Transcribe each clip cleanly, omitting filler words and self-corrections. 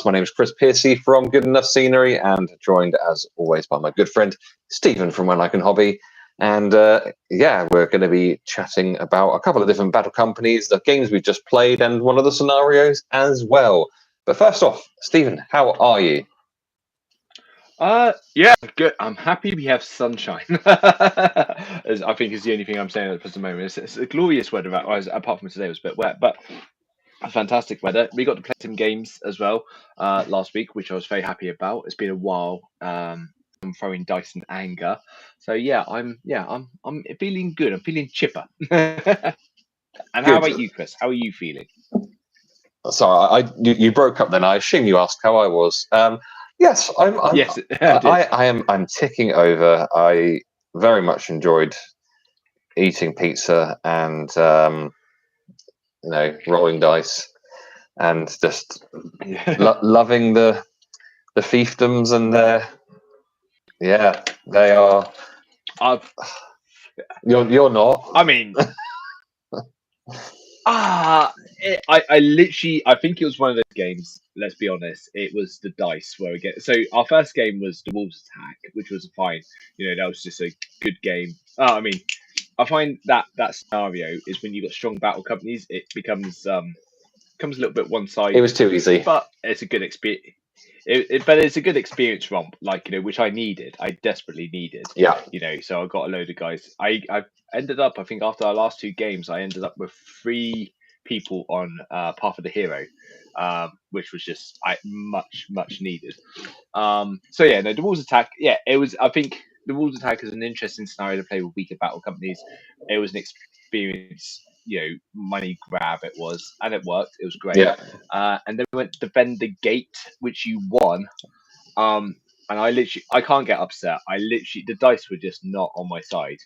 podcast. My name is Chris Piercy from Good Enough Scenery, and joined as always by my good friend Stephen from When I Can Hobby. And we're going to be chatting about a couple of different battle companies, the games we've just played, and one of the scenarios as well. But first off, Stephen, how are you? Good. I'm happy we have sunshine. As I think is the only thing I'm saying at the moment. It's a glorious weather, apart from today it was a bit wet, but fantastic weather. We got to play some games as well last week, which I was very happy about. It's been a while. I'm throwing dice in anger, so I'm feeling good. I'm feeling chipper. And how about you, Chris? How are you feeling? Sorry, you broke up then. I assume you asked how I was. Yes, Yes, I am. I'm ticking over. I very much enjoyed eating pizza and rolling dice, and just loving the fiefdoms, and they are. You're not. I mean. I think it was one of those games. Let's be honest, it was the dice where we get. So our first game was the Wolves Attack, which was fine. That was just a good game. I find that scenario is when you've got strong battle companies, it becomes a little bit one-sided. It was too easy, but it's a good experience. But it's a good experience romp, which I needed. I desperately needed. Yeah. So I got a load of guys. I ended up, I think, after our last two games, I ended up with 3 people on Path of the Hero, which was just much needed. The Wolves Attack. Yeah, it was. I think the Wolves Attack is an interesting scenario to play with weaker battle companies. It was an experience. Money grab it was, and it worked. It was great. Yeah. And then we went to defend the gate, which you won. And I can't get upset. The dice were just not on my side.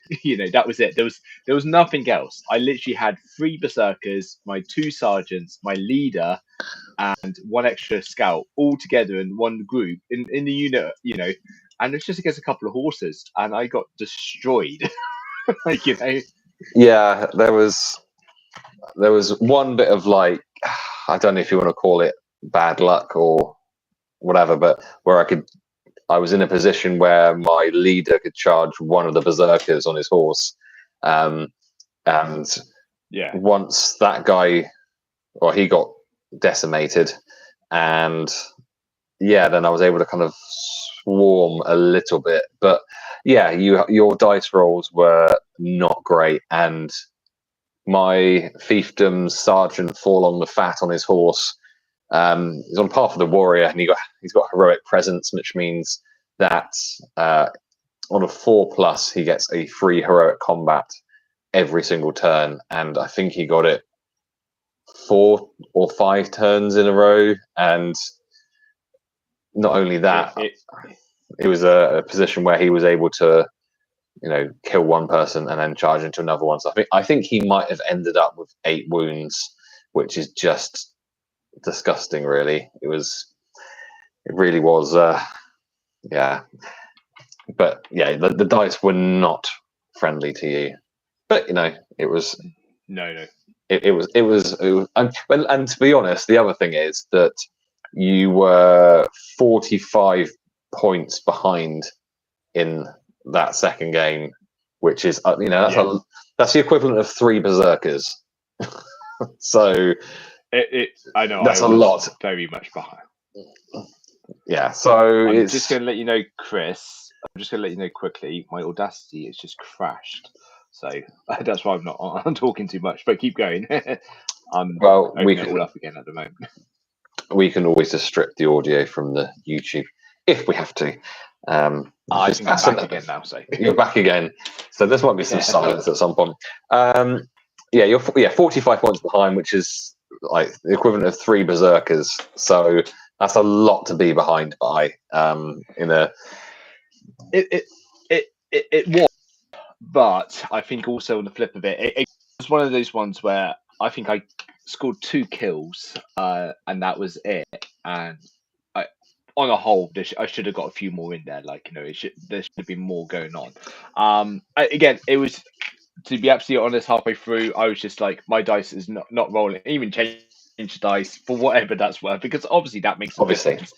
That was it. There was nothing else. I literally had 3 berserkers, my 2 sergeants, my leader, and 1 extra scout all together in one group in the unit. And it's just against a couple of horses, and I got destroyed. Yeah, there was one bit of I don't know if you want to call it bad luck or whatever, but where I was in a position where my leader could charge one of the berserkers on his horse, and once that guy, he got decimated, and then I was able to kind of swarm a little bit, but your dice rolls were not great, and my fiefdom's sergeant fall on the fat on his horse. He's on Path of the Warrior, and he's got heroic presence, which means that on a 4+ he gets a free heroic combat every single turn, and I think he got it 4 or 5 turns in a row. And not only that, it was a position where he was able to kill one person and then charge into another one. So I think he might have ended up with 8 wounds, which is just disgusting. Really, it really was. But the dice were not friendly to you. But it was no. It was, and to be honest, the other thing is that you were 45 points behind in that second game, which is that's the equivalent of 3 berserkers. So I know that's a lot. Very much behind. Yeah, so I'm just going to let you know, Chris. I'm just going to let you know quickly. My Audacity has just crashed, so that's why I'm talking too much. But keep going. We can all up again at the moment. We can always just strip the audio from the YouTube if we have to. I think I'm back again now. So you're back again. So there might be some silence at some point. You're 45 points behind, which is like the equivalent of 3 berserkers. So that's a lot to be behind by. It was, but I think also on the flip of it was one of those ones where I think I scored 2 kills, and that was it. And on a whole, I should have got a few more in there. There should have been more going on. Again, it was, to be absolutely honest, halfway through, I was just like, my dice is not rolling. Even changed inch dice for whatever that's worth, because obviously that makes a Obviously. difference.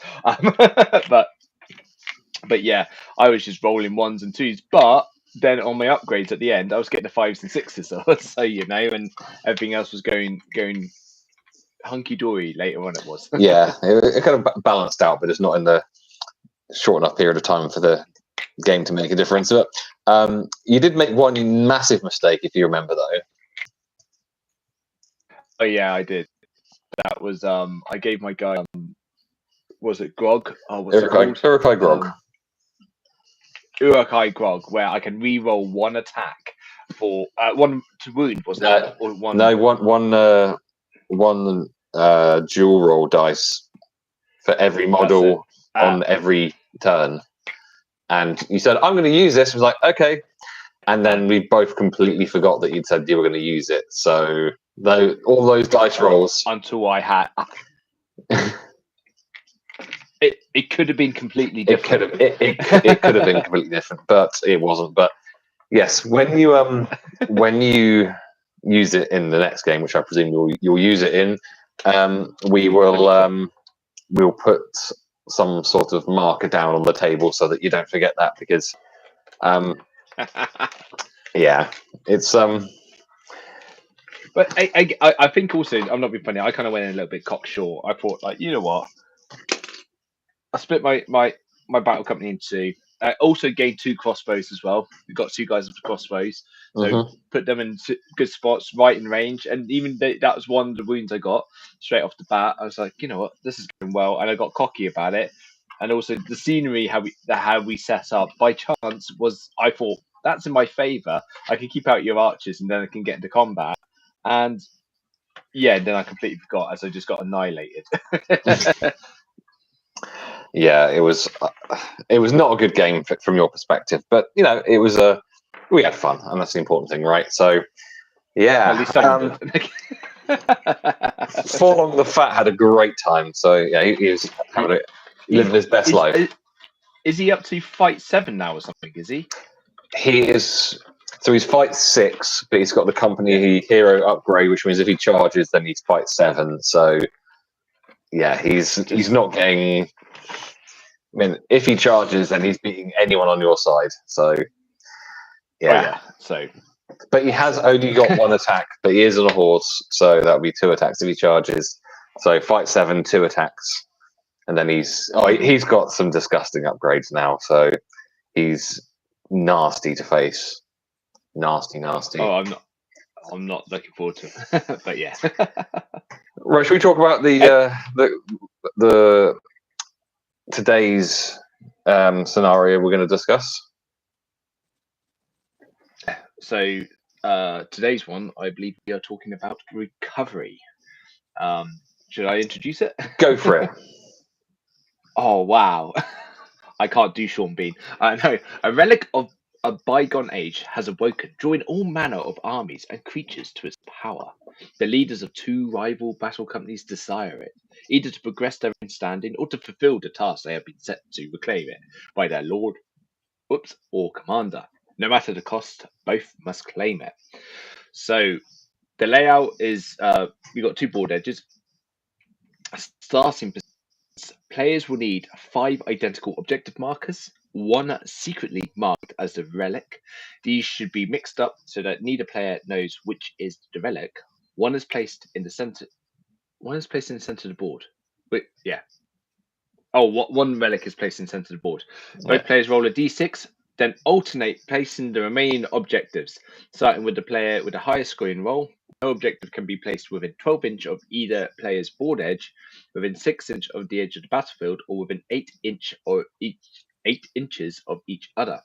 But yeah, I was just rolling ones and twos. But then on my upgrades at the end, I was getting the fives and sixes. So and everything else was going hunky dory. Later on, it was. Yeah, it kind of balanced out, but it's not in the short enough period of time for the game to make a difference. But you did make one massive mistake, if you remember, though. Oh yeah, I did. That was I gave my guy was it grog? Oh, what's it called? Urukai grog. Urukai grog, where I can re-roll one attack for one to wound, wasn't it? Or one? No, one dual roll dice for every model on every turn. And you said, I'm going to use this. I was like, okay. And then we both completely forgot that you'd said you were going to use it. So all those dice rolls. Until I had... It could have been completely different. It could have been completely different, but it wasn't. But yes, when you use it in the next game, which I presume you'll use it in, we'll put some sort of marker down on the table so that you don't forget that, because yeah, it's But I think also, I'm not being funny, I kind of went in a little bit cocksure. I thought, like, you know what, I split my battle company into two. I also gained 2 crossbows as well. We got 2 guys with crossbows, so put them in good spots, right in range. And even that was one of the wounds I got straight off the bat. I was like, you know what, this is going well, and I got cocky about it. And also the scenery, how we set up by chance was, I thought, that's in my favour. I can keep out your archers, and then I can get into combat. And yeah, then I completely forgot, as I just got annihilated. Yeah, it was not a good game from your perspective, but you know, we had fun, and that's the important thing, right? So yeah, at least someone did. Forlong the Fat had a great time. So yeah, he was living his best life. Is he up to fight 7 now or something? Is he? He is. So he's fight 6, but he's got the company hero upgrade, which means if he charges, then he's fight 7. So yeah, he's not getting. I mean, if he charges, then he's beating anyone on your side. So yeah. So, but he has only got 1 attack, but he is on a horse, so that would be 2 attacks if he charges. So fight 7, 2 attacks, and then he's got some disgusting upgrades now. So he's nasty to face, nasty. Oh, I'm not looking forward to it, but yeah. Right, should we talk about the today's scenario we're going to discuss? So today's one, I believe we are talking about recovery. Should I introduce it? Go for it. Oh wow, I can't do Sean Bean. No, a relic of a bygone age has awoken, drawing all manner of armies and creatures to its power. The leaders of 2 rival battle companies desire it, either to progress their own standing or to fulfill the task they have been set to reclaim it by their lord, or commander. No matter the cost, both must claim it. So the layout is we got 2 board edges. Starting positions, players will need 5 identical objective markers, 1 secretly marked as the relic. These should be mixed up so that neither player knows which is the relic. One is placed in the center. One is placed in the center of the board. Wait, yeah. Oh, one relic is placed in the center of the board. Both players roll a d6, then alternate placing the remaining objectives, starting with the player with the highest scoring roll. No objective can be placed within 12 inch of either player's board edge, within 6 inch of the edge of the battlefield, or within 8 inches of each other.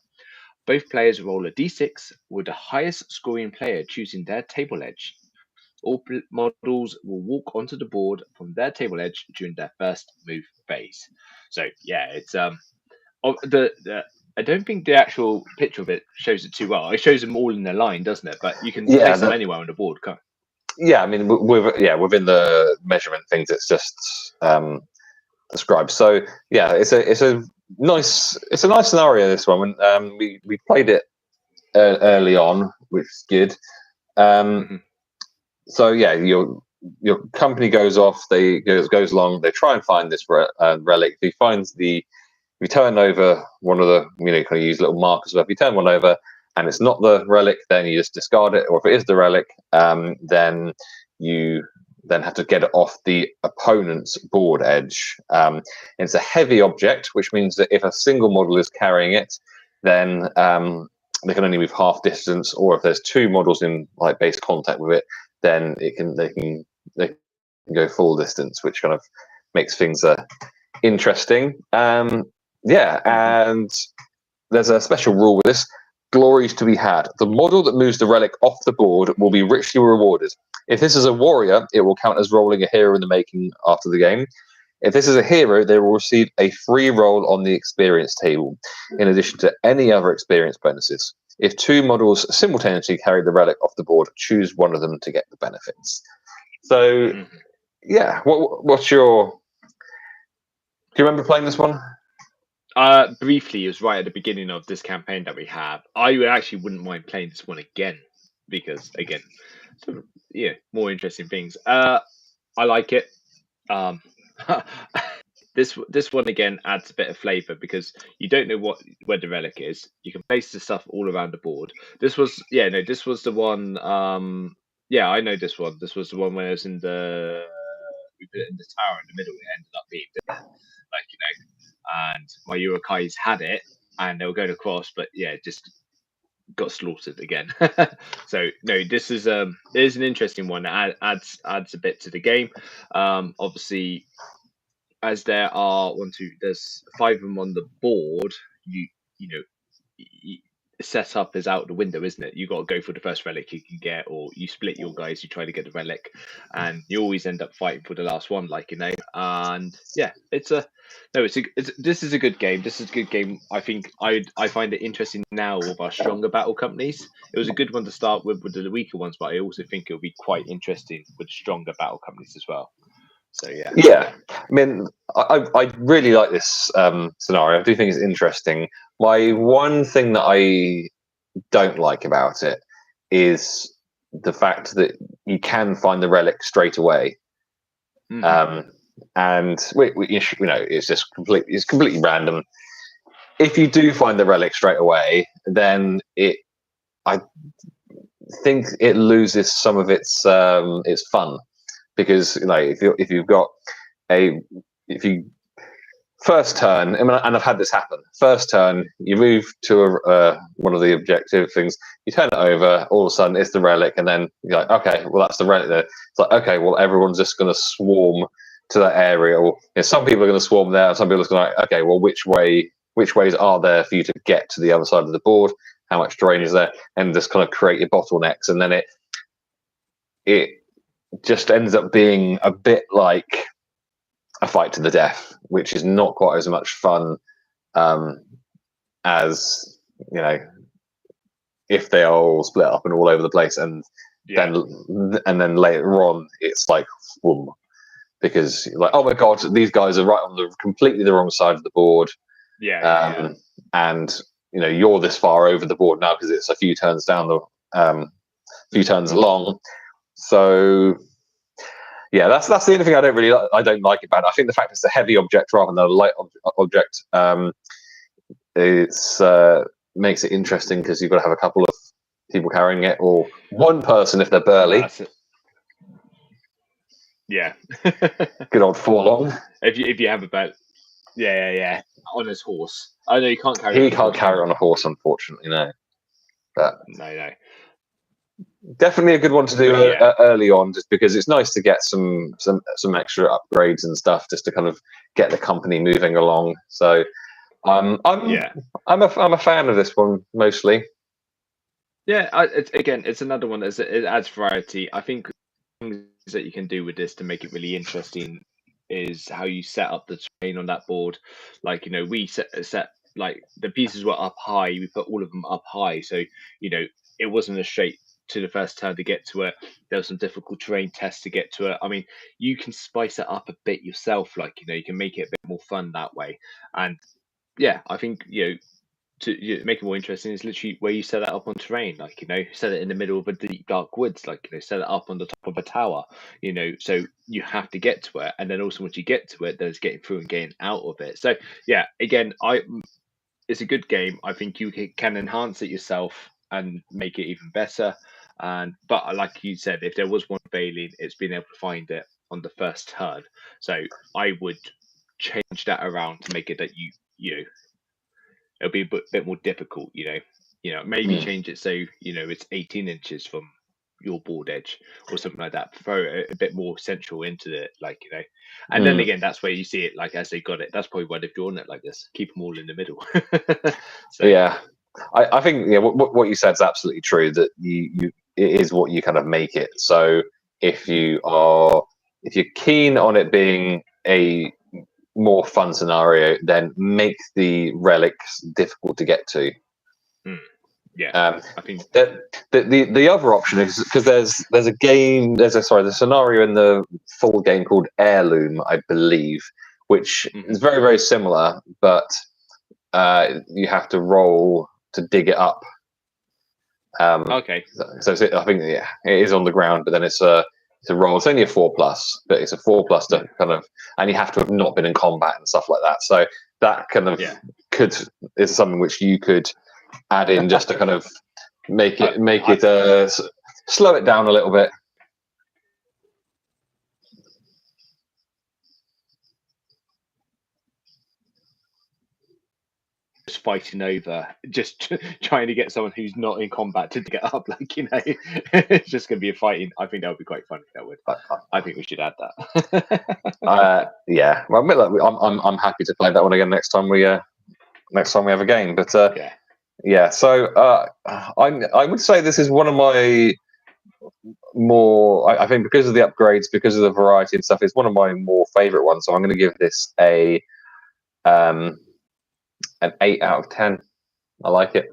Both players roll a d6, with the highest scoring player choosing their table edge. All models will walk onto the board from their table edge during their first move phase. So yeah, it's I don't think the actual picture of it shows it too well. It shows them all in their line, doesn't it? But you can place them anywhere on the board, can't you? Yeah, I mean, within the measurement things, it's just described. So yeah, it's a nice scenario, this one. We played it early on, which is good. So yeah, your company goes off, goes along, they try and find this relic. If he finds if you turn over one of the, kind of use little markers. But if you turn one over and it's not the relic, then you just discard it. Or if it is the relic, then you then have to get it off the opponent's board edge. It's a heavy object, which means that if a single model is carrying it, then they can only move half distance. Or if there's two models in like base contact with it, then they can go full distance, which kind of makes things interesting. Yeah, and there's a special rule with this. Glories to be had. The model that moves the relic off the board will be richly rewarded. If this is a warrior, it will count as rolling a hero in the making after the game. If this is a hero, they will receive a free roll on the experience table, in addition to any other experience bonuses. If two models simultaneously carry the relic off the board, choose one of them to get the benefits. So, yeah, what's your... Do you remember playing this one? Briefly, it was right at the beginning of this campaign that we have. I actually wouldn't mind playing this one again because, again, sort of, more interesting things. I like it. This one again adds a bit of flavor because you don't know where the relic is. You can place the stuff all around the board. This was the one. I know this one. This was the one where it was in the we put it in the tower in the middle. It ended up being and my Urukais had it and they were going across, but just got slaughtered again. So no, this is it is an interesting one. It adds a bit to the game. Obviously, as there are there's 5 of them on the board. Setup is out the window, isn't it? You got to go for the first relic you can get, or you split your guys. You try to get the relic, and you always end up fighting for the last one, And this is a good game. This is a good game. I think I find it interesting now with our stronger battle companies. It was a good one to start with the weaker ones, but I also think it'll be quite interesting with stronger battle companies as well. So yeah. I mean, I really like this scenario. I do think it's interesting. My one thing that I don't like about it is the fact that you can find the relic straight away, and it's just completely random. If you do find the relic straight away, then I think it loses some of its fun. Because if you've got if you first turn, and I've had this happen. First turn, you move to one of the objective things, you turn it over, all of a sudden it's the relic, and then you're like, okay, well that's the relic there. It's like, okay, well everyone's just going to swarm to that area. Or some people are going to swarm there, some people are going to okay, well which ways are there for you to get to the other side of the board? How much terrain is there? And just kind of create your bottlenecks, and then it just ends up being a bit like a fight to the death, which is not quite as much fun as if they are all split up and all over the place, and then later on it's like boom, because like, oh my god, these guys are right on completely the wrong side of the board, and you're this far over the board now because it's a few turns down few turns along. So yeah, that's the only thing I don't like about it. I think the fact it's a heavy object rather than a light object, it's makes it interesting because you've got to have a couple of people carrying it, or one person if they're burly. Yeah. Good old Forlong. If you have a bet, on his horse. I know you can't carry. He can't carry on a horse, unfortunately, no. But no. Definitely a good one to do early on, just because it's nice to get some extra upgrades and stuff, just to kind of get the company moving along. So I'm a fan of this one mostly. Yeah, it's another one that it adds variety. I think things that you can do with this to make it really interesting is how you set up the terrain on that board. We set like the pieces were up high. We put all of them up high, so it wasn't a straight to the first turn to get to it. There was some difficult terrain tests to get to it. I mean, you can spice it up a bit yourself. You can make it a bit more fun that way. And I think make it more interesting is literally where you set it up on terrain, like set it in the middle of a deep dark woods, like set it up on the top of a tower, so you have to get to it, and then also once you get to it, there's getting through and getting out of it. So yeah, again, it's a good game. I think you can enhance it yourself and make it even better. But like you said, if there was one failing, it's being able to find it on the first turn. So I would change that around to make it that it'll be a bit more difficult. Maybe change it so it's 18 inches from your board edge or something like that. Throw it a bit more central into it, and then again, that's where you see it, like as they got it. That's probably why they've drawn it like this. Keep them all in the middle. So yeah, I think what you said is absolutely true. That you it is what you kind of make it. So if you're keen on it being a more fun scenario, then make the relics difficult to get to. Yeah, I think the other option is because there's a scenario in the full game called Heirloom, I believe, which is very, very similar, but you have to roll to dig it up. Okay. So I think it is on the ground, but then it's a roll. It's only a 4+, but it's a 4+ to kind of, and you have to have not been in combat and stuff like that. So that kind of is something which you could add in just to kind of make it slow it down a little bit. Just fighting over, just trying to get someone who's not in combat to get up, it's just going to be a fighting. I think that would be quite fun if that would. I think we should add that. Yeah, well, I'm happy to play that one again next time we have a game. But yeah. So I would say this is one of my more. I think because of the upgrades, because of the variety and stuff, it's one of my more favorite ones. So I'm going to give this an 8 out of 10. I like it.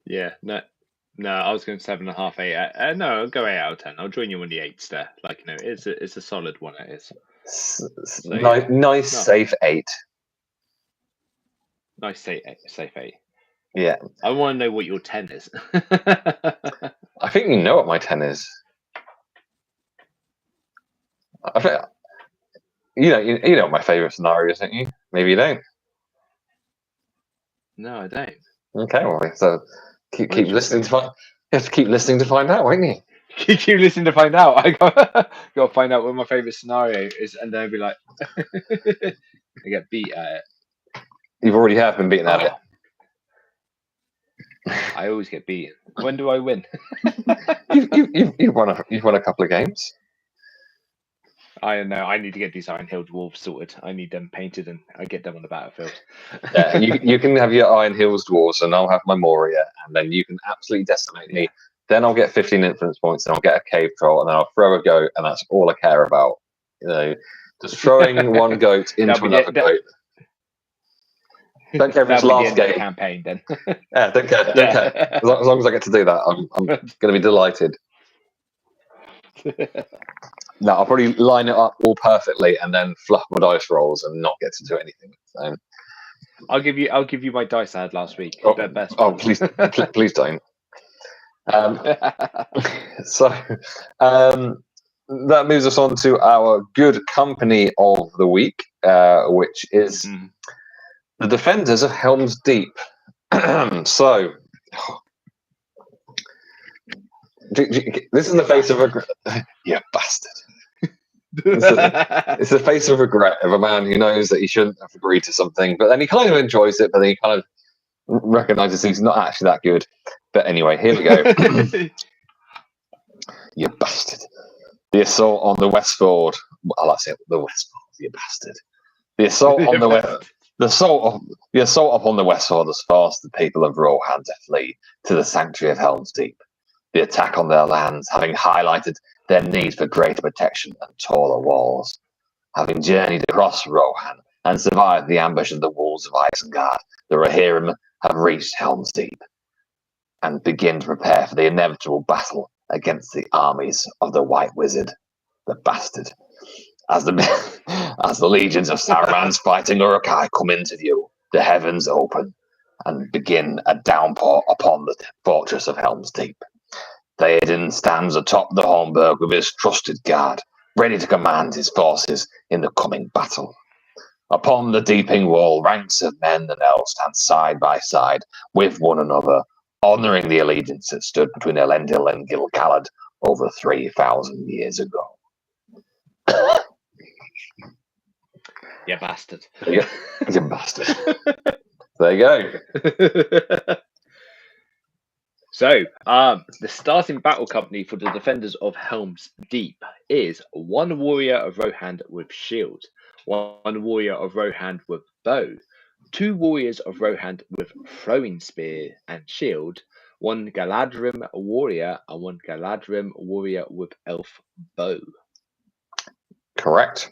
Yeah, no, I was going 7.5, 8. No, I'll go 8 out of 10. I'll join you on the 8s there. It's a solid one. It is. So, nice, safe 8. Nice, safe 8. Yeah. I want to know what your 10 is. I think you know what my 10 is. I think you know what my favorite scenario is, don't you? Maybe you don't. No, I don't. Okay, well, so keep listening to find. You have to keep listening to find out, won't you? Keep listening to find out. I got to find out what my favorite scenario is, and then I'll be like, I get beat at it. You've already have been beaten at it. I always get beaten. When do I win? you've won a couple of games. I know. I need to get these Iron Hill dwarves sorted. I need them painted, and I get them on the battlefield. Yeah, you can have your Iron Hills dwarves, and I'll have my Moria, and then you can absolutely decimate me. Then I'll get 15 influence points, and I'll get a cave troll, and then I'll throw a goat, and that's all I care about. Just throwing one goat into another goat. Don't care if it's last game campaign. Then yeah, don't care. As long as I get to do that, I'm going to be delighted. No, I'll probably line it up all perfectly and then fluff my dice rolls and not get to do anything. So I'll give you my dice I had last week. Best please don't. So that moves us on to our good company of the week, which is the Defenders of Helm's Deep. So this is the face of regret. You bastard. It's the face of regret of a man who knows that he shouldn't have agreed to something, but then he kind of enjoys it, but then he kind of recognizes he's not actually that good. But anyway, here we go. You bastard. The assault on the Westford. Well, I say the Westford, you bastard. The assault on the West. The assault upon the Westford has forced the people of Rohan to flee to the sanctuary of Helm's Deep. The attack on their lands having highlighted their need for greater protection and taller walls. Having journeyed across Rohan and survived the ambush of the wolves of Isengard, the Rohirrim have reached Helm's Deep and begin to prepare for the inevitable battle against the armies of the White Wizard, the bastard. As the legions of Saruman's fighting Uruk-hai come into view, the heavens open, and begin a downpour upon the fortress of Helm's Deep. Theoden stands atop the Hornburg with his trusted guard, ready to command his forces in the coming battle. Upon the deeping wall, ranks of men and elves stand side by side with one another, honouring the allegiance that stood between Elendil and Gil-galad over 3,000 years ago. You bastard. Yeah, you bastard. There you go. So, the starting battle company for the defenders of Helm's Deep is 1 warrior of Rohan with shield, 1 warrior of Rohan with bow, 2 warriors of Rohan with throwing spear and shield, 1 Galadrim warrior, and 1 Galadrim warrior with elf bow. Correct.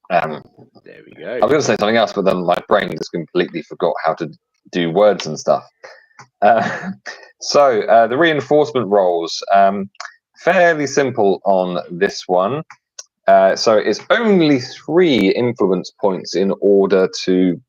There we go. I was going to say something else, but then my brain just completely forgot how to do words and stuff. So the reinforcement rolls, fairly simple on this one. So it's only 3 influence points in order to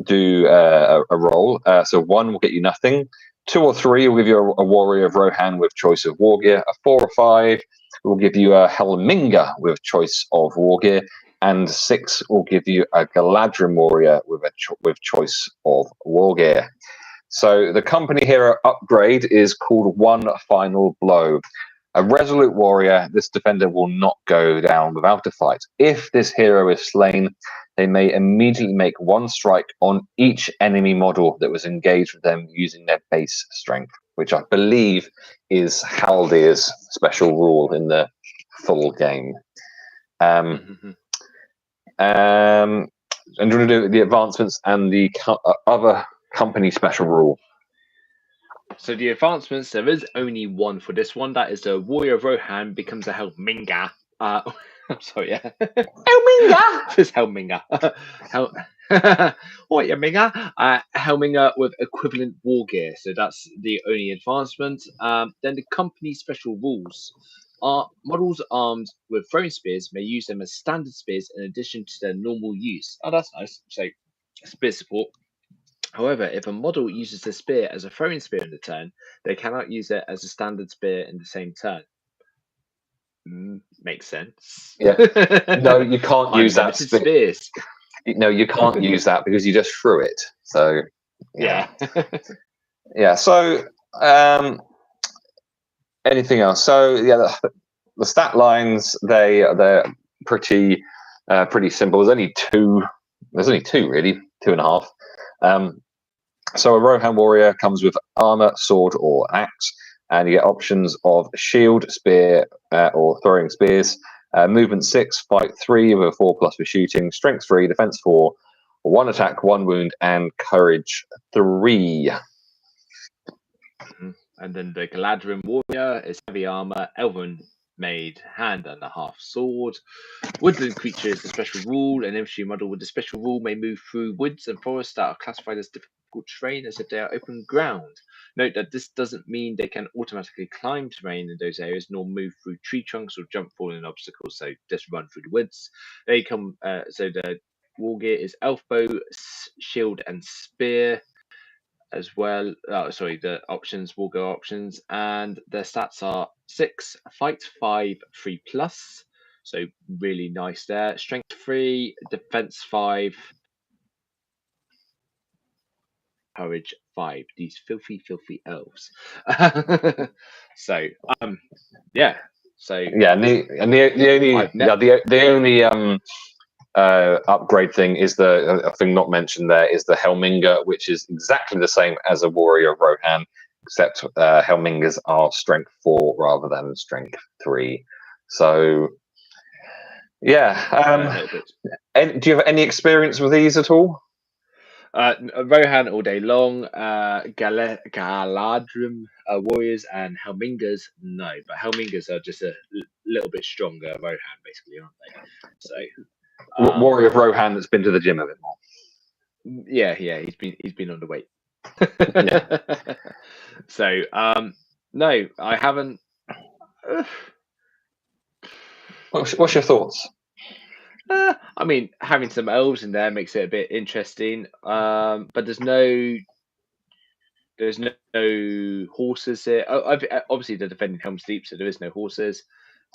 do a roll. So 1 will get you nothing. 2 or 3 will give you a warrior of Rohan with choice of war gear. A 4 or 5 will give you a Helminga with choice of war gear. And 6 will give you a Galadrim warrior with choice of war gear. So the company hero upgrade is called One Final Blow. A resolute warrior, this defender will not go down without a fight. If this hero is slain, they may immediately make 1 strike on each enemy model that was engaged with them using their base strength, which I believe is Haldir's special rule in the full game. And do you want to do the advancements and the other company special rule? So the advancements, there is only 1 for this one. That is a warrior of Rohan becomes a Helminga. I'm sorry, yeah. Helminga! It's Helminga. What, Helminga? Helminga with equivalent war gear. So that's the only advancement. Then the company special rules are models armed with throwing spears may use them as standard spears in addition to their normal use. Oh, that's nice. So spear support. However, if a model uses the spear as a throwing spear in the turn, they cannot use it as a standard spear in the same turn. Makes sense. Yeah. No, you can't use that spears. No, you can't use that because you just threw it. So yeah. Yeah. So anything else? So yeah, the stat lines they're pretty simple. There's only two really, 2.5. So a Rohan warrior comes with armor, sword, or axe, and you get options of shield, spear, or throwing spears. Movement 6, fight 3 with a 4+ for shooting, strength 3, defense 4, 1 attack, 1 wound, and courage 3. And then the Galadrim warrior is heavy armor, elven made hand and a half sword. Woodland creature is the special rule. An infantry model with the special rule may move through woods and forests that are classified as difficult terrain as if they are open ground. Note that this doesn't mean they can automatically climb terrain in those areas, nor move through tree trunks or jump falling obstacles. So just run through the woods. They come. So the war gear is elf bow, shield, and spear. As well, the options will go options, and their stats are 6, fight 5, 3+. So really nice there. Strength 3, defense 5, courage 5. These filthy elves. So yeah. So yeah, the only upgrade thing is the thing not mentioned there is the Helminga, which is exactly the same as a warrior of Rohan, except Helmingas are strength 4 rather than strength 3. So yeah, do you have any experience with these at all? Rohan all day long. Galadrim warriors and Helmingas, no, but Helmingas are just a little bit stronger Rohan, basically, aren't they? So warrior of Rohan that's been to the gym a bit more. Yeah, he's been underweight. Yeah. So no, I haven't. What's your thoughts? I mean, having some elves in there makes it a bit interesting. But there's no horses here. Obviously, they're defending Helm's Deep, so there is no horses.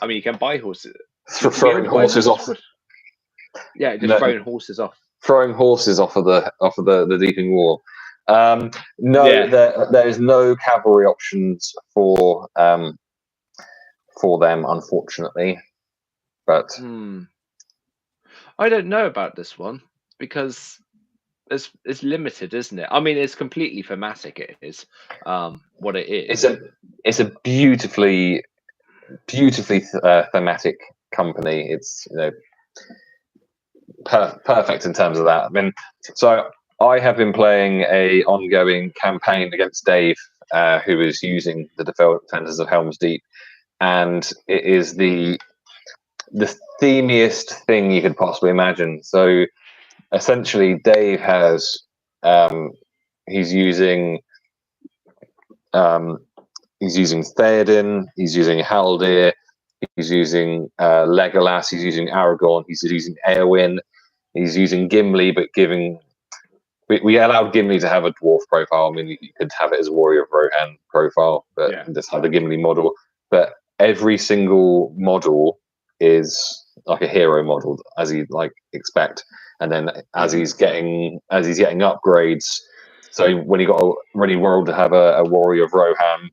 I mean, you can buy horses. You can Throwing horses off. Yeah, just No, throwing horses off. throwing horses off of the Deeping War. No, Yeah. there is no cavalry options for them, unfortunately. But I don't know about this one because it's limited, isn't it? I mean, it's completely thematic. It is what it is. It's a beautifully thematic company. It's perfect in terms of that. I mean, so I have been playing a ongoing campaign against Dave, who is using the Defenders of Helm's Deep, and it is the themiest thing you could possibly imagine. So essentially, Dave has he's using Theoden, he's using Haldir, he's using Legolas, he's using Aragorn, he's using Eowyn, he's using Gimli, but we allowed Gimli to have a dwarf profile. I mean, you could have it as a Warrior of Rohan profile, but just have the Gimli model. But every single model is like a hero model, as you expect. And then as he's getting upgrades, so when he rolled to have a Warrior of Rohan,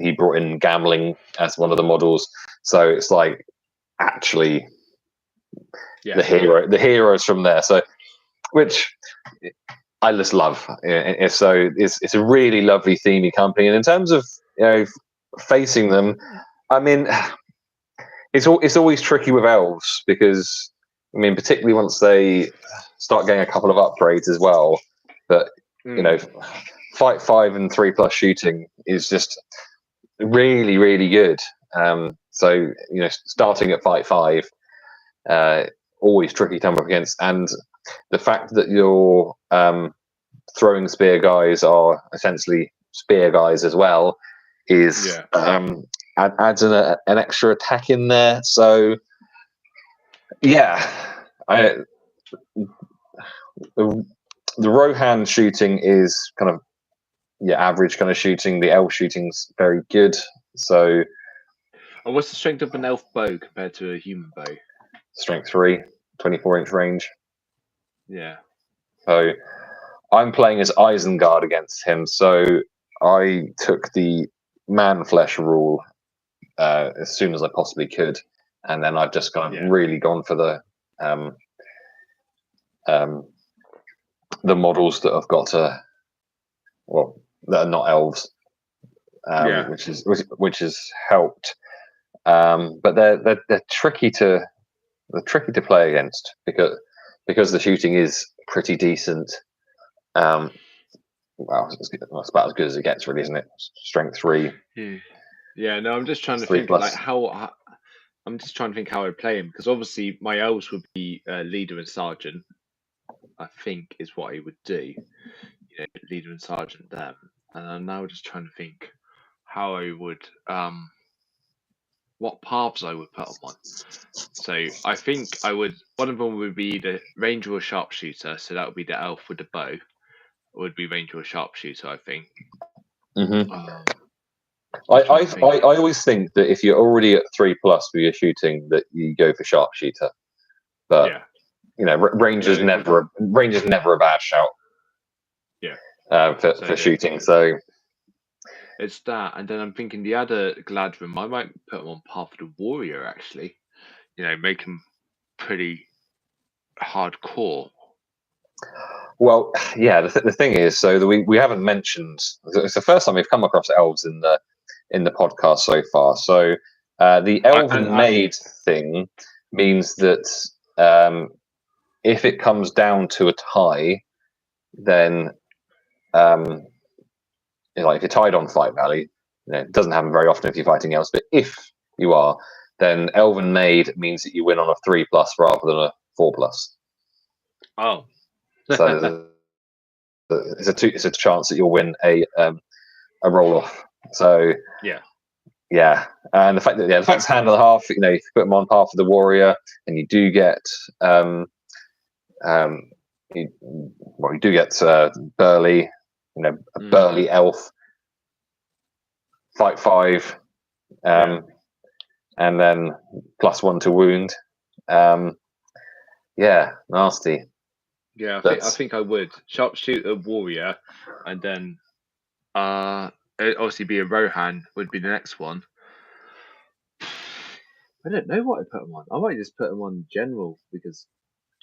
he brought in Gambling as one of the models. So it's like actually the heroes from there. So which I just love. So it's a really lovely themey company. And in terms of facing them, I mean, it's always tricky with elves because I mean, particularly once they start getting a couple of upgrades as well. But fight 5 and 3+ shooting is just really, really good. So starting at fight 5, always tricky to come up against, and the fact that your throwing spear guys are essentially spear guys as well is adds an extra attack in there. So the Rohan shooting is kind of average kind of shooting. The elf shooting's very good. So, and what's the strength of an elf bow compared to a human bow? Strength 3, 24-inch range. Yeah. So I'm playing as Isengard against him. So I took the man flesh rule as soon as I possibly could, and then I've just kind of really gone for the models that have got that are not elves, which has helped. But they're tricky to play against because the shooting is pretty decent. Well, it's about as good as it gets, really, isn't it? Strength 3. Yeah. No, I'm just trying to think how. I'm just trying to think how I'd play him because obviously my elves would be leader and sergeant. I think is what I would do. Leader and sergeant them, and I'm now just trying to think how I would what paths I would put them on. So I think one of them would be the ranger or sharpshooter. So that would be the elf with the bow. It would be ranger or sharpshooter, I think. I always think that if you're already at 3+ for your shooting, that you go for sharpshooter. But ranger's never a bad shout. For shooting. So it's that, and then I'm thinking the other Gladrim, I might put them on Path of the Warrior. Actually, make them pretty hardcore. Well, the thing is, so we haven't mentioned. It's the first time we've come across elves in the podcast so far. So the elven maid thing means that if it comes down to a tie, then if you're tied on Fight Valley, it doesn't happen very often if you're fighting elves, but if you are, then elven maid means that you win on a 3+ rather than a 4+. Oh. So it's a chance that you'll win a roll off. So Yeah, and the fact that the fact it's hand and a half, if you put them on half of the warrior, and you do get you do get burly, a burly elf, fight 5, and then +1 to wound. Nasty. Yeah, I think I would sharpshooter warrior, and then it'd obviously be a Rohan would be the next one. I don't know what I put them on. I might just put them on general because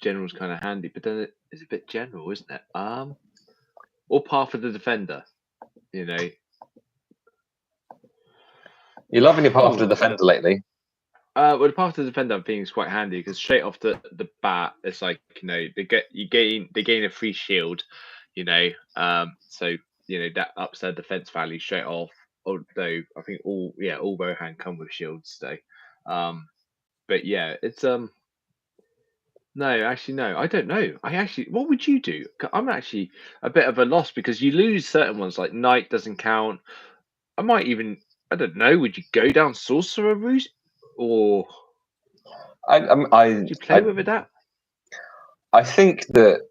general's kind of handy, but then it's a bit general, isn't it? Or Path of the Defender, You're loving your Path of the Defender lately. Well, the Path of the Defender I think is quite handy because straight off the bat, it's like they gain a free shield, so that ups their defense value straight off. Although I think all Rohan come with shields today. But yeah, it's no, actually no, I don't know. What would you do? I'm actually a bit of a loss because you lose certain ones like Knight doesn't count. I don't know. Would you go down Sorcerer route or? Did you play with that? I think that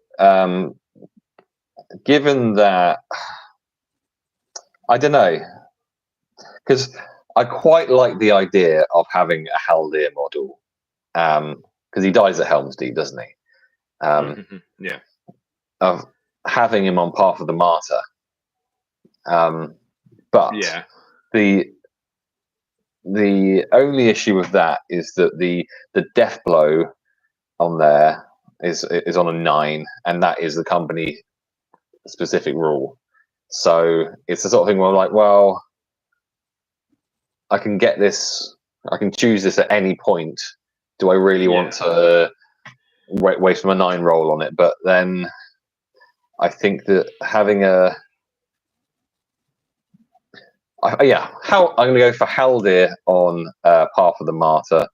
given that, I don't know, because I quite like the idea of having a Haldir model, because he dies at Helm's Deep, doesn't he? Yeah. Of having him on Path of the Martyr, but yeah. The only issue with that is that the death blow on there is on a 9, and that is the company specific rule. So it's the sort of thing where I'm like, well, I can get this, I can choose this at any point. Do I really want to waste my 9 roll on it? But then I think that having I'm going to go for Haldir on Path of the Martyr,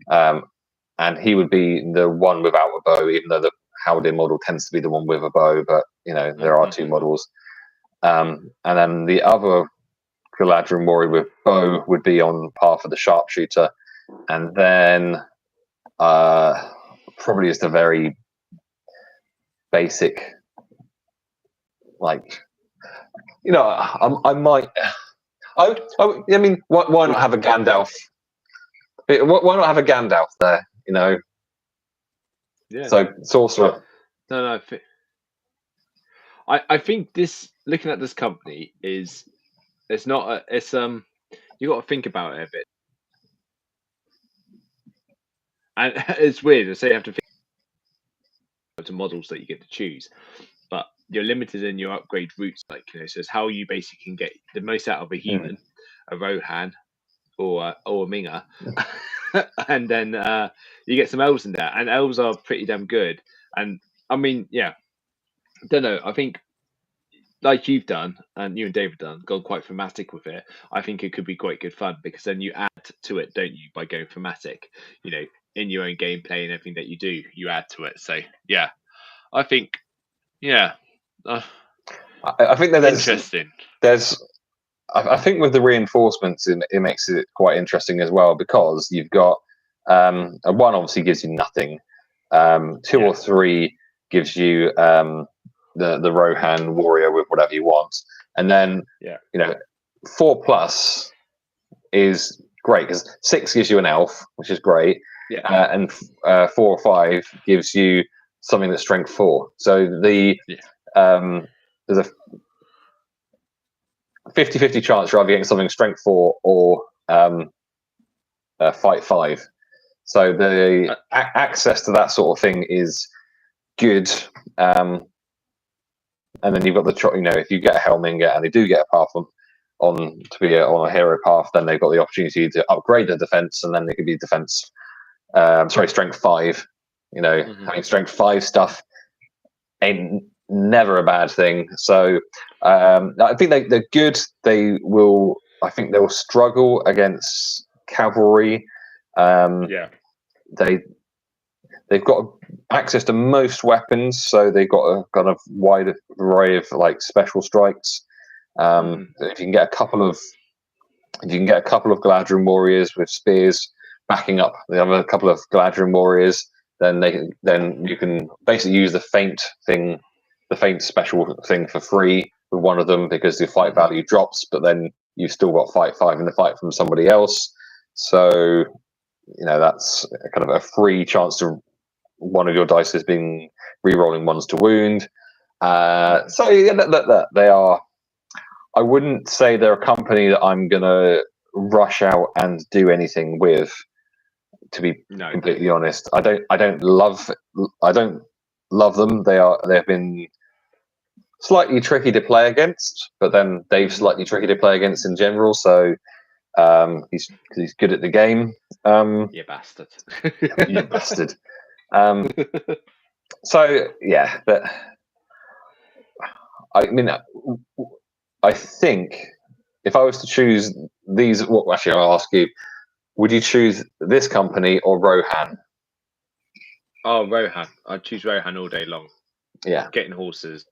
and he would be the one without a bow, even though the Haldir model tends to be the one with a bow. But there are 2 models, and then the other Galadrim warrior with bow would be on Path of the Sharpshooter, and then probably just a very basic, like I might. I mean, why not have a Gandalf? Why not have a Gandalf there? Yeah. So sorcerer. No. I think this looking at this company you got to think about it a bit, and it's weird to say you have to think to models that you get to choose, but you're limited in your upgrade routes. So it's how you basically can get the most out of a human, a Rohan, or a Minga, and then you get some elves in there, and elves are pretty damn good. And I mean, I don't know. I think like you've done, and you and David done, gone quite thematic with it. I think it could be quite good fun because then you add to it, don't you, by going thematic? In your own gameplay and everything that you do, you add to it. So yeah, I think I think that there's interesting. I think with the reinforcements, it makes it quite interesting as well because you've got a 1 obviously gives you nothing, 2 or 3 gives you the Rohan warrior with whatever you want, and then 4+ is great because 6 gives you an elf, which is great, and 4 or 5 gives you something that's strength 4. So there's a 50-50 chance you're either getting something strength 4 or fight 5. So the access to that sort of thing is good. And then you've got if you get a Helminga and they do get a path on to be on a hero path, then they've got the opportunity to upgrade their defense, and then they could be defense. Strength 5. Having strength 5 stuff ain't never a bad thing. So I think they're good. I think they will struggle against cavalry. They've got access to most weapons, so they've got a kind of wide array of like special strikes. If you can get a couple of if you can get a couple of Galadriel warriors with spears backing up the other couple of Galadriel warriors, then you can basically use the feint special thing for free with one of them because the fight value drops, but then you've still got fight 5 in the fight from somebody else. So that's kind of a free chance to one of your dice is being re-rolling ones to wound. So yeah, they are. I wouldn't say they're a company that I'm gonna rush out and do anything with. To be completely honest, I don't love them. They've been slightly tricky to play against, but then Dave's slightly tricky to play against in general. So he's good at the game. You bastard. You bastard. So yeah, but I mean, I think if I was to choose these, actually, I'll ask you: would you choose this company or Rohan? Oh, Rohan. I'd choose Rohan all day long. Yeah, getting horses,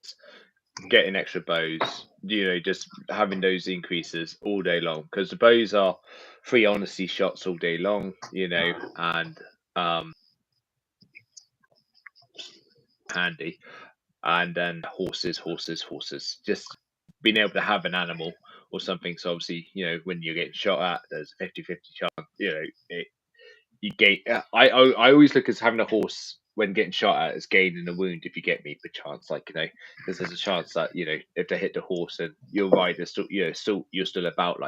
getting extra bows. Just having those increases all day long because the bows are free honesty shots all day long. And handy. And then horses. Just being able to have an animal or something. So obviously, when you're getting shot at, there's a 50-50 chance. You gain. I always look as having a horse when getting shot at as gaining a wound if you get me per chance. Because there's a chance that if they hit the horse and your rider still you're still about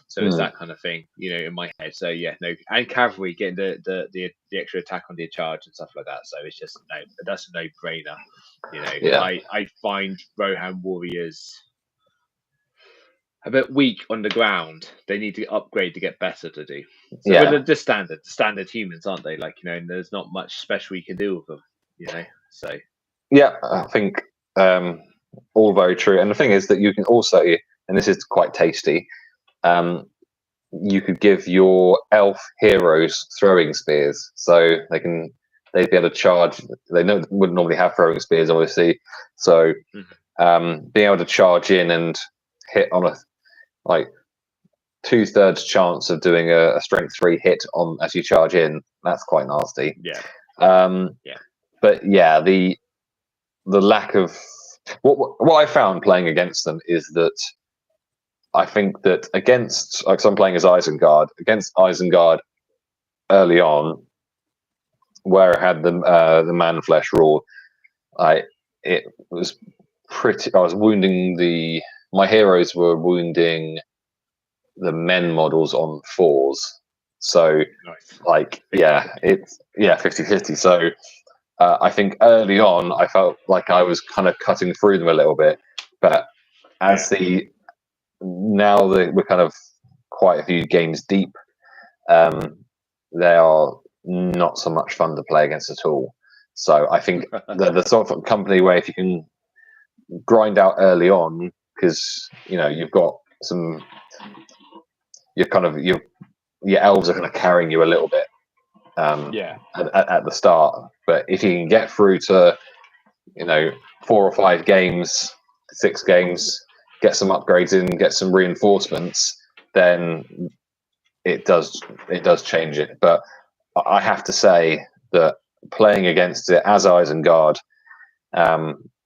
so it's that kind of thing in my head. So yeah, no, and cavalry getting the extra attack on the charge and stuff like that. So it's just that's a no brainer. Yeah. I find Rohan warriors a bit weak on the ground. They need to upgrade to get better to do. So they're just standard humans, aren't they? And there's not much special you can do with them. So yeah, I think all very true. And the thing is that you can also, and this is quite tasty, you could give your elf heroes throwing spears, so they'd be able to charge. They wouldn't normally have throwing spears, obviously. So being able to charge in and hit on a 2/3 chance of doing a strength 3 hit on as you charge in, that's quite nasty. Yeah. But yeah, the lack of what I found playing against them is that I think that against, I'm playing as Isengard, against Isengard early on, where I had the man flesh rule, it was pretty. I was wounding my heroes were wounding the men models on 4s. So nice. it's 50-50. So I think early on I felt like I was kind of cutting through them a little bit, but now that we're kind of quite a few games deep, they are not so much fun to play against at all. So I think the sort of company where if you can grind out early on, because you've got some, your elves are kind of carrying you a little bit at the start. But if you can get through to 4 or 5 games, 6 games, get some upgrades in, get some reinforcements, then it does change it. But I have to say that playing against it as Isengard,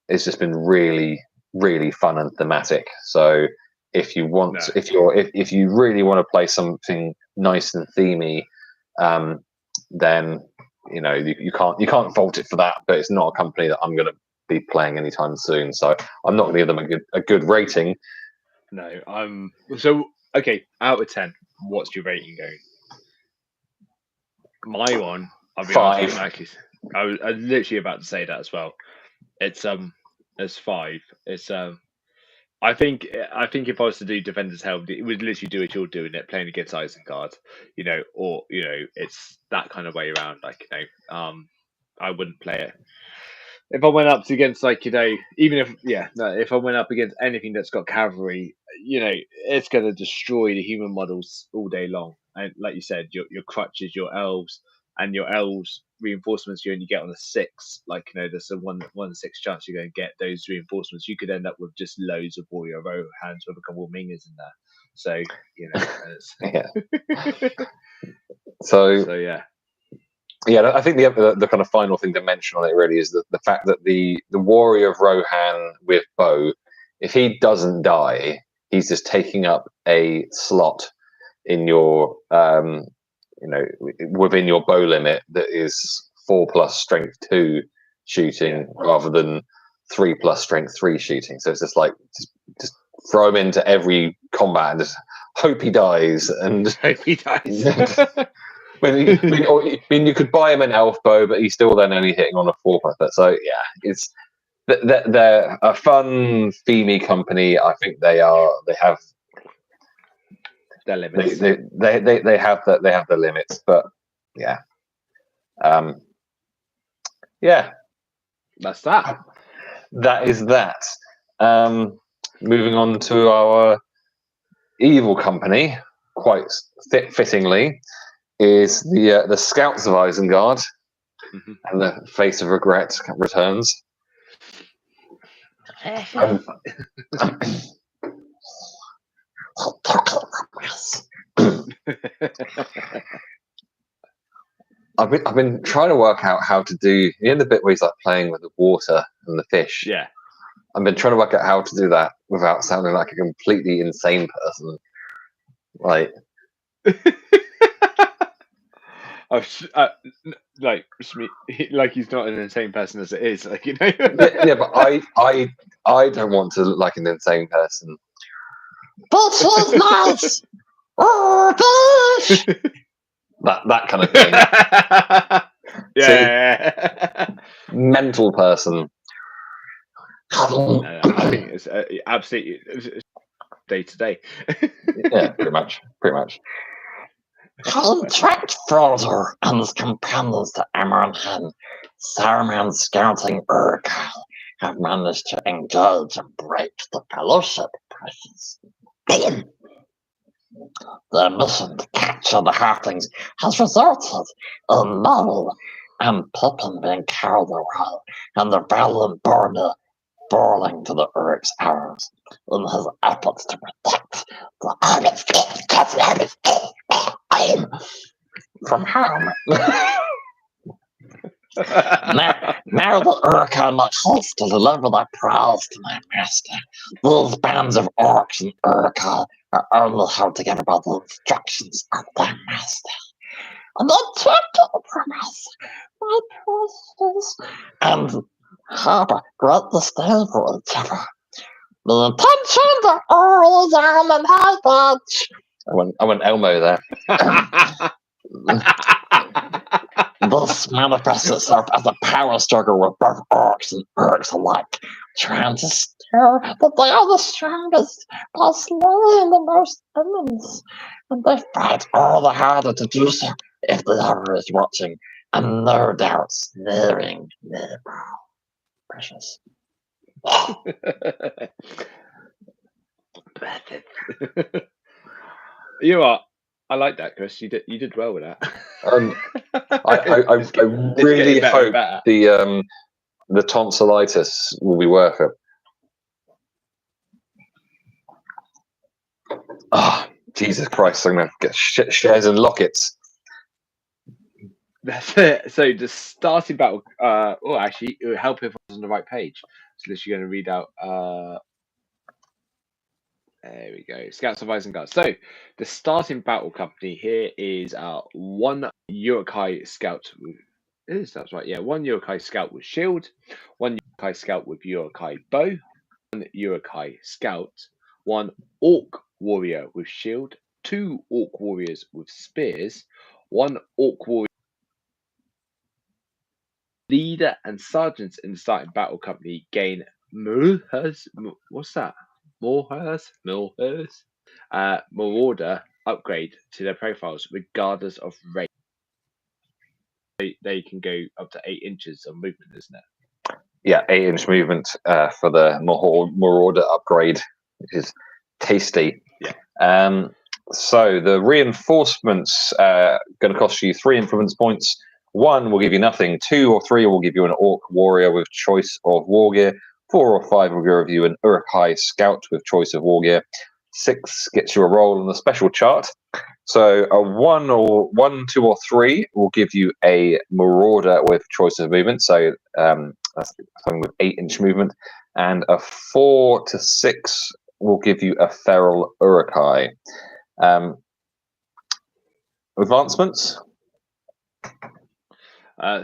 it's just been really, really fun and thematic. So if you want, if you really want to play something nice and themey, then you can't fault it for that. But it's not a company that I'm going to be playing anytime soon. So I'm not going to give them a good rating. No, so okay. Out of 10, what's your rating going? My one, I'll be 5. honest, I was literally about to say that as well. It's 5. It's I think if I was to do Defender's Helm, it would literally do what you're doing it, playing against Isengard, or it's that kind of way around. I wouldn't play it if I went up against even if I went up against anything that's got cavalry, it's going to destroy the human models all day long. And like you said, your crutches, your elves, and your elves reinforcements you only get on a 6. There's a 1/6 chance you're going to get those reinforcements. You could end up with just loads of warrior row hands with a couple of mingers in there. So Yeah. So yeah. Yeah, I think the kind of final thing to mention on it really is the fact that the warrior of Rohan with bow, if he doesn't die, he's just taking up a slot in your within your bow limit that is 4+ strength 2 shooting rather than 3+ strength 3 shooting. So it's just like just throw him into every combat and just hope he dies and hope he dies. I mean, you could buy him an elf bow, but he's still then only hitting on a 4+. So yeah, it's they're a fun, themey company. I think they have their limits. They have their limits, but yeah, yeah, that's that. That is that. Moving on to our evil company, quite fittingly, is the Scouts of Isengard, and the face of regret returns. I've been trying to work out how to do the bit where he's like playing with the water and the fish. Yeah, I've been trying to work out how to do that without sounding like a completely insane person. Like, like he's not an insane person as it is. Like yeah, but I don't want to look like an insane person. But was nice. that kind of thing. Yeah. Mental person. No, I think it's absolutely day to day. Yeah, pretty much. Helm tracked Frodo and his companions to Emerald. Saruman's scouting Urkel have managed to engage and break the Fellowship presence. Their mission to capture the halflings has resulted in Merrill and Pippin being carried away, and the valiant Boromir falling to the Uruk's arrows in his efforts to protect the from harm. Now the Uruk are not host to deliver their prayers to my master. These bands of orcs and Uruk are only held together by the instructions of their master. And they took the promise, my precious, and harbour great disdain for each other. The intentions of all Elm and Highbatch. I went Elmo there. This manifests itself as a power struggle with both orcs and Urks alike, trying to stir that they are the strongest by slaying the most enemies, and they fight all the harder to do so if the other is watching, and no doubt sneering nearby. Precious. You are. I like that, Chris. You did well with that. I really hope the tonsillitis will be worth it. Ah, oh, Jesus Christ! I'm gonna get shares and lockets. That's it. So the starting battle. Actually, it would help if I was on the right page. So let's going to read out. There we go. Scouts of Isengard. So the starting battle company here is one Uruk-hai scout. That's right. Yeah, one Uruk-hai scout with shield, one Uruk-hai scout with Uruk-hai bow, one Uruk-hai scout, one orc warrior with shield, 2 orc warriors with spears, 1 orc warrior. Leader and sergeants in the starting battle company gain what's that? Marauder upgrade to their profiles regardless of range. They can go up to 8 inches of movement, isn't it? Yeah, 8-inch movement for the Marauder upgrade, which is tasty. Yeah. So the reinforcements are going to cost you 3 influence points. 1 will give you nothing. 2 or 3 will give you an orc warrior with choice of war gear. 4 or 5 will give you an Uruk-hai scout with choice of war gear. 6 gets you a roll on the special chart. So a 1, 2, or 3 will give you a Marauder with choice of movement. So that's something with 8-inch movement, and a 4 to 6 will give you a Feral Urukai. Advancements.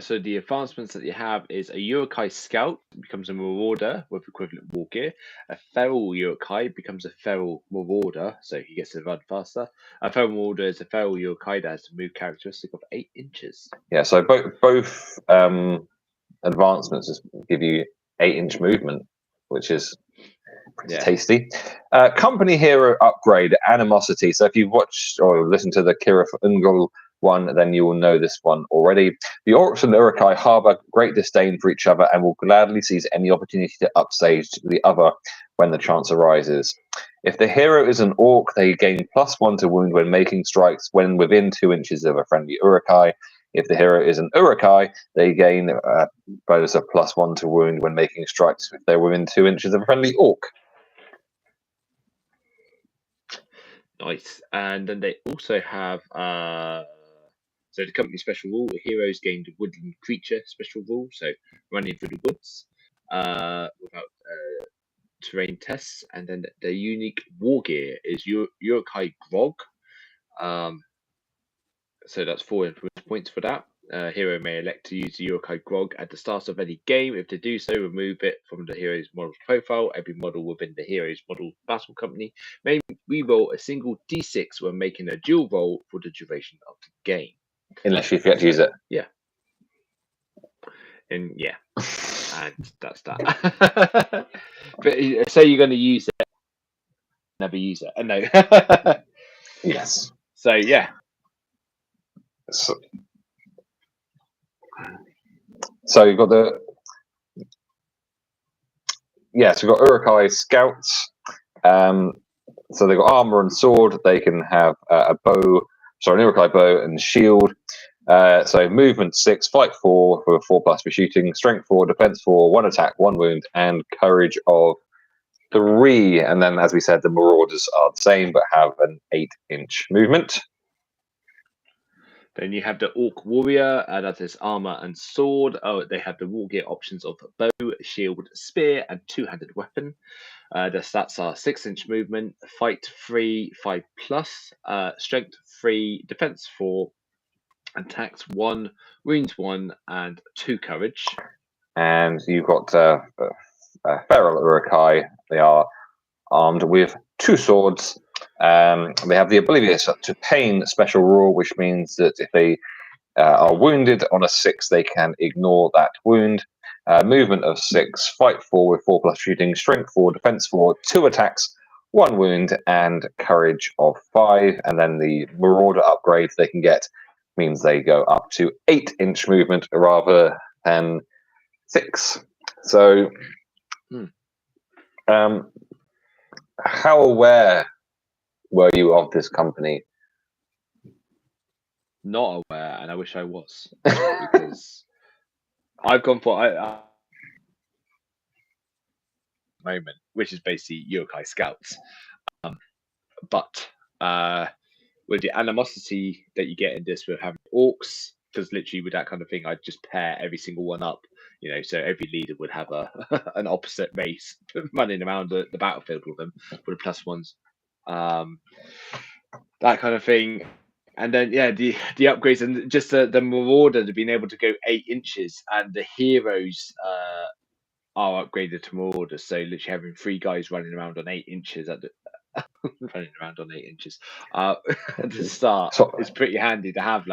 So the advancements that you have is a Urukai Scout becomes a Marauder with equivalent war gear. A Feral Urukai becomes a Feral Marauder, so he gets to run faster. A Feral Marauder is a Feral Urukai that has a move characteristic of 8 inches. Yeah, so both advancements give you 8-inch movement, which is pretty tasty. Company hero upgrade, Animosity. So if you've watched or listened to the Kira Ungol one, then you will know this one already. The Orcs and Urukai harbour great disdain for each other and will gladly seize any opportunity to upstage the other when the chance arises. If the hero is an Orc, they gain +1 to wound when making strikes when within 2 inches of a friendly Urukai. If the hero is an Urukai, they gain a bonus of +1 to wound when making strikes if they're within 2 inches of a friendly Orc. Nice. And then they also have so the company special rule, heroes gained woodland creature special rule, so running through the woods without terrain tests. And then the unique war gear is Urukai Grog. So that's 4 influence points for that. Hero may elect to use the Urukai Grog at the start of any game. If they do so, remove it from the hero's model profile. Every model within the hero's model battle company may re-roll a single d6 when making a dual roll for the duration of the game. Unless you forget to use it. Yeah. And yeah, and that's that. But say you're going to use it, never use it. No. Yes. So yeah. So you've got the so you've got Urukai Scouts. So they've got armor and sword. They can have a bow, an Urukai bow and shield. So movement 6, fight 4 for 4+ for shooting, strength 4, defense 4, 1 attack, 1 wound, and courage of 3. And then, as we said, the Marauders are the same but have an 8-inch movement. Then you have the Orc Warrior, that is armor and sword. Oh, they have the war gear options of bow, shield, spear, and 2-handed weapon. The stats are 6-inch movement, fight 3, 5+, strength 3, defense 4, attacks 1, wounds 1, and 2 courage. And you've got Feral Urukai. They are armed with 2 swords. They have the Oblivious to Pain special rule, which means that if they are wounded on a 6, they can ignore that wound. Movement of 6, fight 4 with 4+ shooting, strength 4, defense 4, 2 attacks, 1 wound, and courage of 5. And then the Marauder upgrade they can get means they go up to 8-inch movement rather than 6. So, how aware were you of this company? Not aware, and I wish I was, because I've gone for moment, which is basically Urukai Scouts, but with the animosity that you get in this with having Orcs, because literally with that kind of thing, I'd just pair every single one up, so every leader would have an opposite race running around the battlefield with them for the +1s, that kind of thing. And then the upgrades and just the Marauder to being able to go 8 inches, and the heroes are upgraded to Marauders, so literally having 3 guys running around on 8 inches at the running around on 8 inches at the start is pretty handy to have,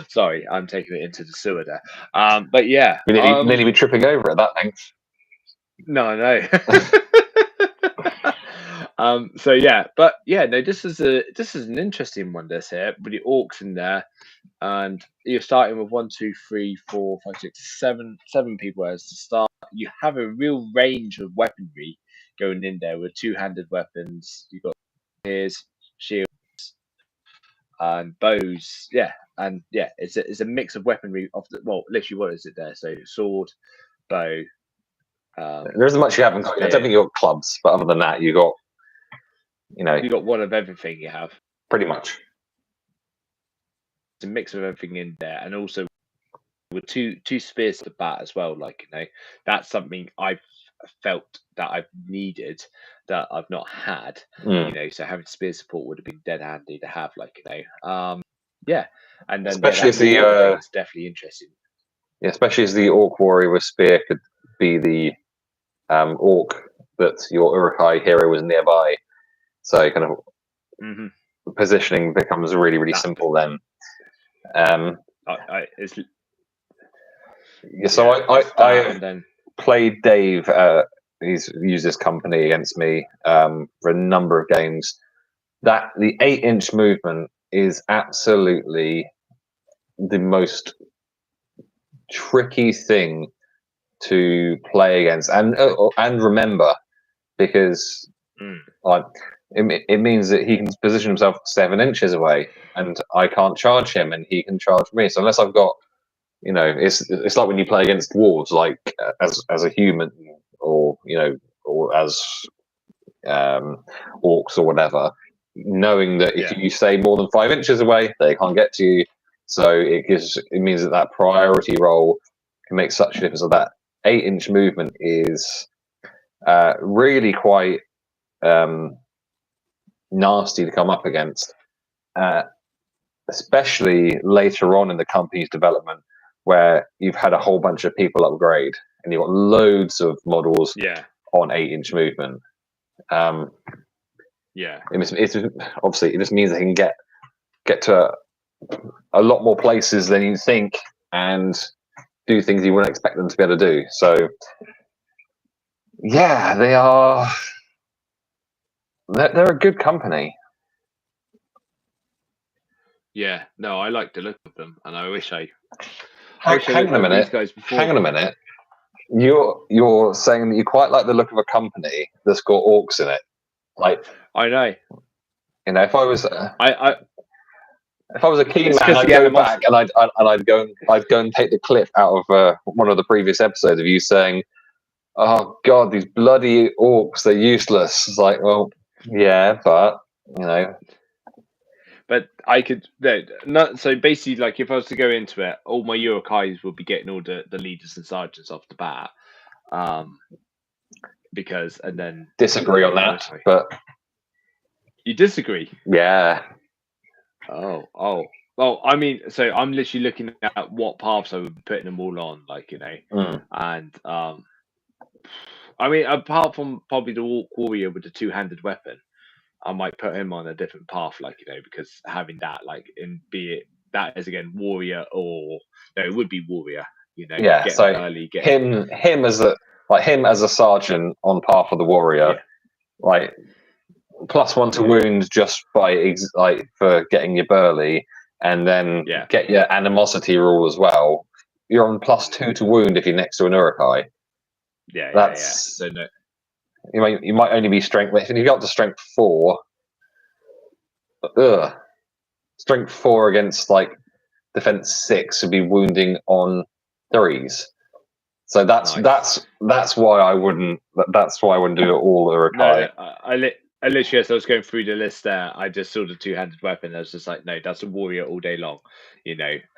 Sorry, I'm taking it into the sewer there. But yeah, we nearly be tripping over at that length. No, I know. So yeah, but yeah, no, this is an interesting one. This here with the Orcs in there, and you're starting with 1, 2, 3, 4, 5, 6, 7 people as to start. You have a real range of weaponry going in there with 2-handed weapons. You've got spears, shields, and bows. Yeah, and yeah, it's a mix of weaponry of literally what is it there? So sword, bow. There isn't much you haven't got. I don't think you got clubs, but other than that, you got You got one of everything. You have pretty much. it's a mix of everything in there, and also with two spears to bat as well. That's something I've felt that I've needed that I've not had. So having spear support would have been dead handy to have. Yeah, and then especially if it's definitely interesting. Yeah, especially as the orc warrior with spear could be the orc that your Urukai hero was nearby. So kind of positioning becomes really, really simple then. I played Dave. He's used this company against me for a number of games. That the 8-inch movement is absolutely the most tricky thing to play against and remember, because it means that he can position himself 7 inches away and I can't charge him and he can charge me. So unless I've got, it's like when you play against dwarves, like as a human or or as orcs or whatever, knowing that if you stay more than 5 inches away, they can't get to you. So it means that priority roll can make such a difference. So that 8-inch movement is really quite nasty to come up against, especially later on in the company's development, where you've had a whole bunch of people upgrade and you've got loads of models on 8-inch movement. It's obviously, it just means they can get to a lot more places than you think and do things you wouldn't expect them to be able to do. So yeah, they're a good company. Yeah, no, I like the look of them, and I wish I. Hang on a minute. You're saying that you quite like the look of a company that's got orcs in it. Like, I know. If I was if I was a keen man, I'd go back and I'd go and take the clip out of one of the previous episodes of you saying, "Oh God, these bloody orcs, they're useless." It's like, well, yeah, but But I could so basically, like, if I was to go into it, all my Urukais would be getting all the leaders and sergeants off the bat. Because and then disagree on that, but you disagree? Yeah. Oh. Well, I mean, so I'm literally looking at what paths I would be putting them all on, and I mean, apart from probably the orc warrior with the 2-handed weapon, I might put him on a different path, because having that, be it that is again warrior or no, it would be warrior, Yeah, so early, him as a sergeant on path of the warrior, like +1 to wound just by for getting your burly, and then get your animosity rule as well. You're on +2 to wound if you're next to an Urukai. That's so no. You might only be strength. If you got to strength 4, strength 4 against defense 6 would be wounding on 3s. So that's why I wouldn't. That's why I wouldn't do it all Urukai. No, I literally, as I was going through the list there, I just saw the 2-handed weapon. I was just like, no, that's a warrior all day long,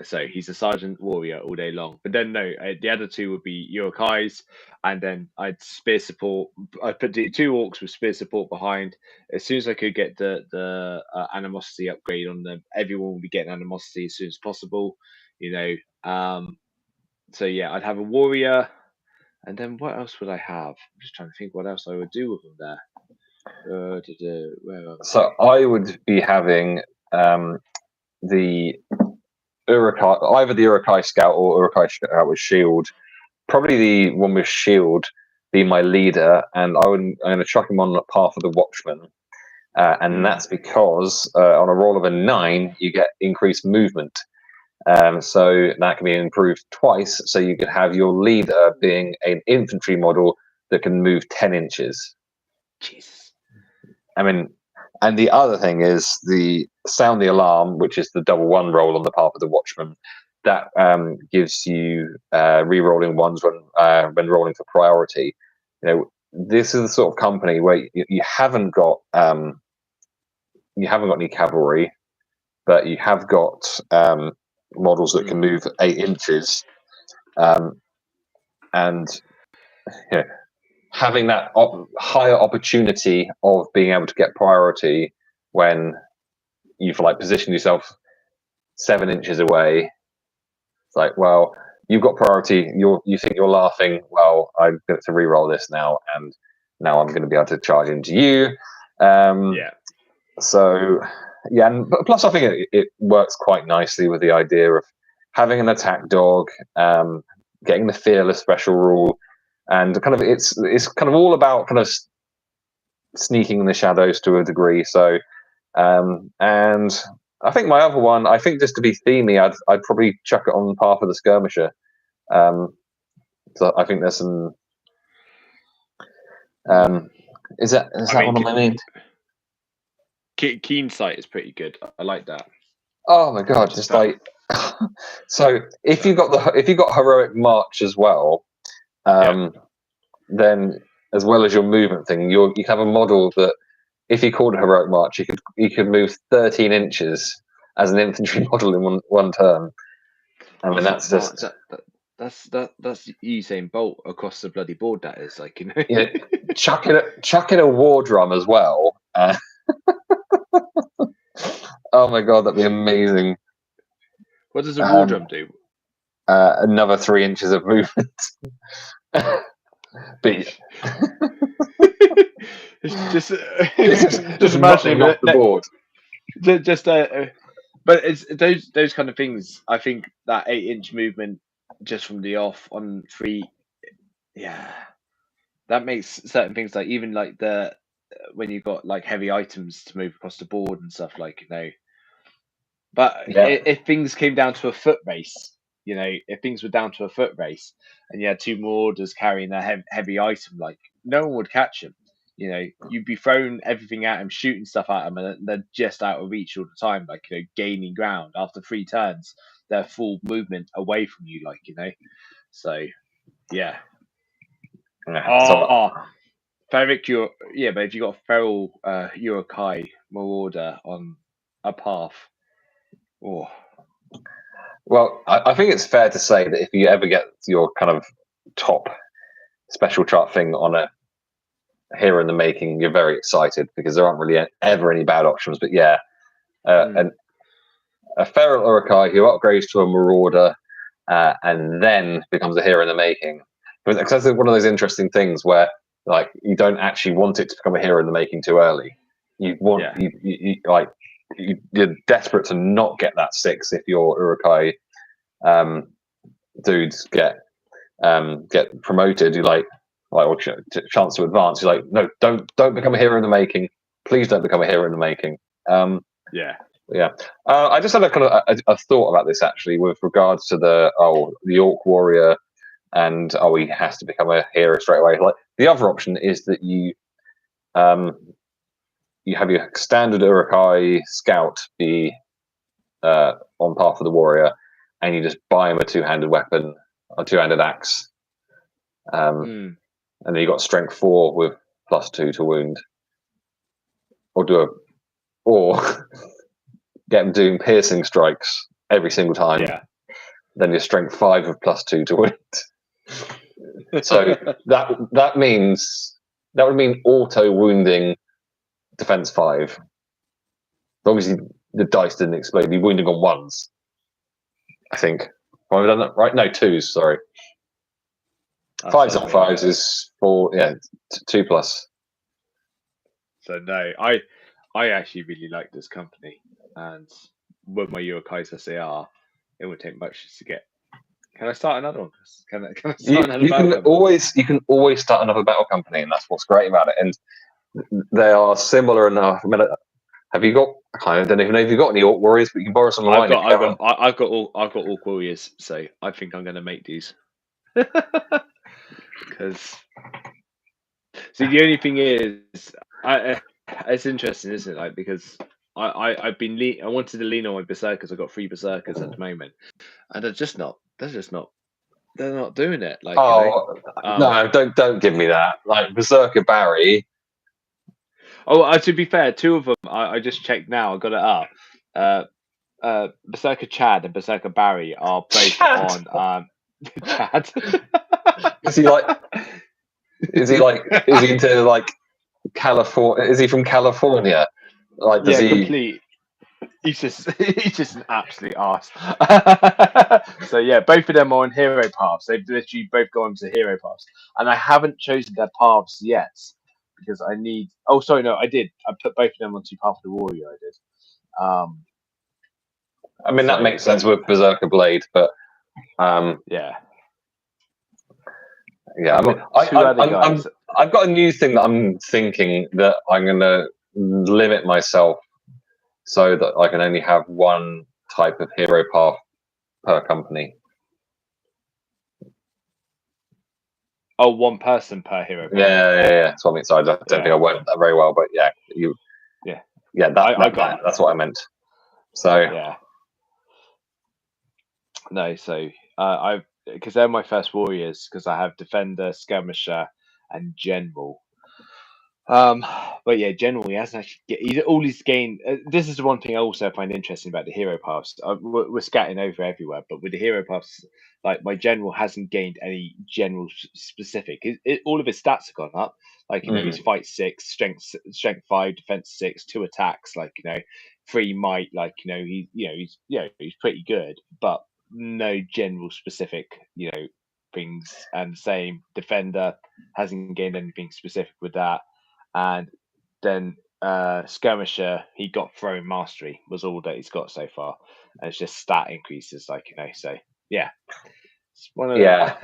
So he's a sergeant warrior all day long. But then no, the other 2 would be Urukais, and then I'd spear support. I put the 2 orcs with spear support behind. As soon as I could get the animosity upgrade on them, everyone would be getting animosity as soon as possible. So yeah, I'd have a warrior, and then what else would I have? I'm just trying to think what else I would do with them there. So I would be having the Urukai, either the Urukai Scout or Urukai Scout with shield. Probably the one with shield be my leader, and I'm going to chuck him on the path of the Watchman. And that's because on a roll of a 9, you get increased movement. So that can be improved twice. So you could have your leader being an infantry model that can move 10 inches. Jesus. I mean, and the other thing is the sound the alarm, which is the +1 roll on the path of the Watchman. That gives you re-rolling ones when rolling for priority. This is the sort of company where you haven't got you haven't got any cavalry, but you have got models that can move 8 inches, and having that higher opportunity of being able to get priority when you've like positioned yourself 7 inches away. It's like, well, you've got priority. You think you're laughing. Well, I'm going to re-roll this now, and now I'm going to be able to charge into you. So, yeah, and plus I think it works quite nicely with the idea of having an attack dog, getting the fearless special rule, and kind of it's kind of all about kind of sneaking in the shadows to a degree. So, and I think my other one, I think just to be themey, I'd probably chuck it on Path of the Skirmisher. So I think there's some. Is that one of my main? Keen Sight is pretty good. I like that. Oh my god! Just like so, if you got Heroic March as well, then as well as your movement thing, you can have a model that if you called a Heroic March, you could move 13 inches as an infantry model in one turn. I mean, that's just that's Usain Bolt across the bloody board. That is like, you know, chuck in a war drum as well. Oh my god, that'd be amazing. What does a war drum do? Another 3 inches of movement. But just imagining off the board. But it's those kind of things. I think that 8-inch movement just from the off on 3, that makes certain things like even like the when you've got like heavy items to move across the board and stuff, like, you know. But if things came down to a foot race, you know, if things were down to a foot race and you had 2 marauders carrying a heavy item, like, no one would catch him. You know, you'd be throwing everything at him, shooting stuff at him, and they're just out of reach all the time, like, you know, gaining ground. After 3 turns, they're full movement away from you, like, you know. So, yeah. Ferric, but if you got a feral Urukai marauder on a path, well, I think it's fair to say that if you ever get your kind of top special chart thing on a hero in the making, you're very excited because there aren't really ever any bad options. But yeah, a feral Urukai who upgrades to a marauder and then becomes a hero in the making. Because that's one of those interesting things where, like, you don't actually want it to become a hero in the making too early. You want you're desperate to not get that 6 if your Urukai dudes get promoted. You like or chance to advance. You're like, no, don't become a hero in the making. Please don't become a hero in the making. I just had a kind of a thought about this actually with regards to the Orc Warrior, and he has to become a hero straight away. Like, the other option is that you have your standard Urukai scout be on Path of the Warrior, and you just buy him a 2-handed weapon, a 2-handed axe, and then you got strength 4 with +2 to wound, or get him doing piercing strikes every single time. Yeah. Then your strength 5 with +2 to wound. So that would mean auto wounding defense 5. As long as the dice didn't explode, you're wounding on 1s. I think. Have I done that right? No, 2s. Sorry. 5s on 5s is 4. Yeah, 2+. So no, I actually really like this company, and with my Urukais as they are, it would take much to get. Can I start another one? Can I start another you can always start another battle company, and that's what's great about it. And they are similar enough. I mean, have you got? I don't even know if you've got any Orc Warriors, but you can borrow some of mine. I've got Orc Warriors, so I think I'm going to make these. Because see, the only thing is, it's interesting, isn't it? Like, because I wanted to lean on my berserkers. I've got 3 berserkers at the moment, and they're not doing it. Like, no, don't give me that. Like Berserker Barry. Oh, to be fair, two of them I just checked now. I got it up. Berserker Chad and Berserker Barry are both Chad. on Chad. Is he like? Is he like? Is he into like California? Is he from California? Like, does Yeah, he? complete. He's just an absolute arse. So yeah, both of them are on hero paths. They've literally both gone to hero paths, and I haven't chosen their paths yet because I need. Oh, sorry, no, I did. I put both of them onto Path of the Warrior. I did. I mean, that So, makes sense with Berserker Blade, but yeah, yeah. I I've mean, got two other guys. I've got a new thing that I'm thinking that I'm going to limit myself so that I can only have one type of hero path per company. Oh, one person per hero path. Yeah. So I mean, so I don't think I worded that very well, but yeah, that's what I meant. So yeah. No, so I because they're my first warriors because I have defender, skirmisher, and general. But yeah, general he hasn't actually all he's gained. This is the one thing I also find interesting about the hero paths. We're scatting over everywhere, but with the hero paths, like my general hasn't gained any general specific. All of his stats have gone up. Like he's fight 6, strength 5, defense 6, 2 attacks. Like 3 might. Like he's pretty good, but no general specific things. And same defender hasn't gained anything specific with that. And then skirmisher, he got throwing mastery was all that he's got so far, and it's just stat increases, so yeah, it's one of yeah.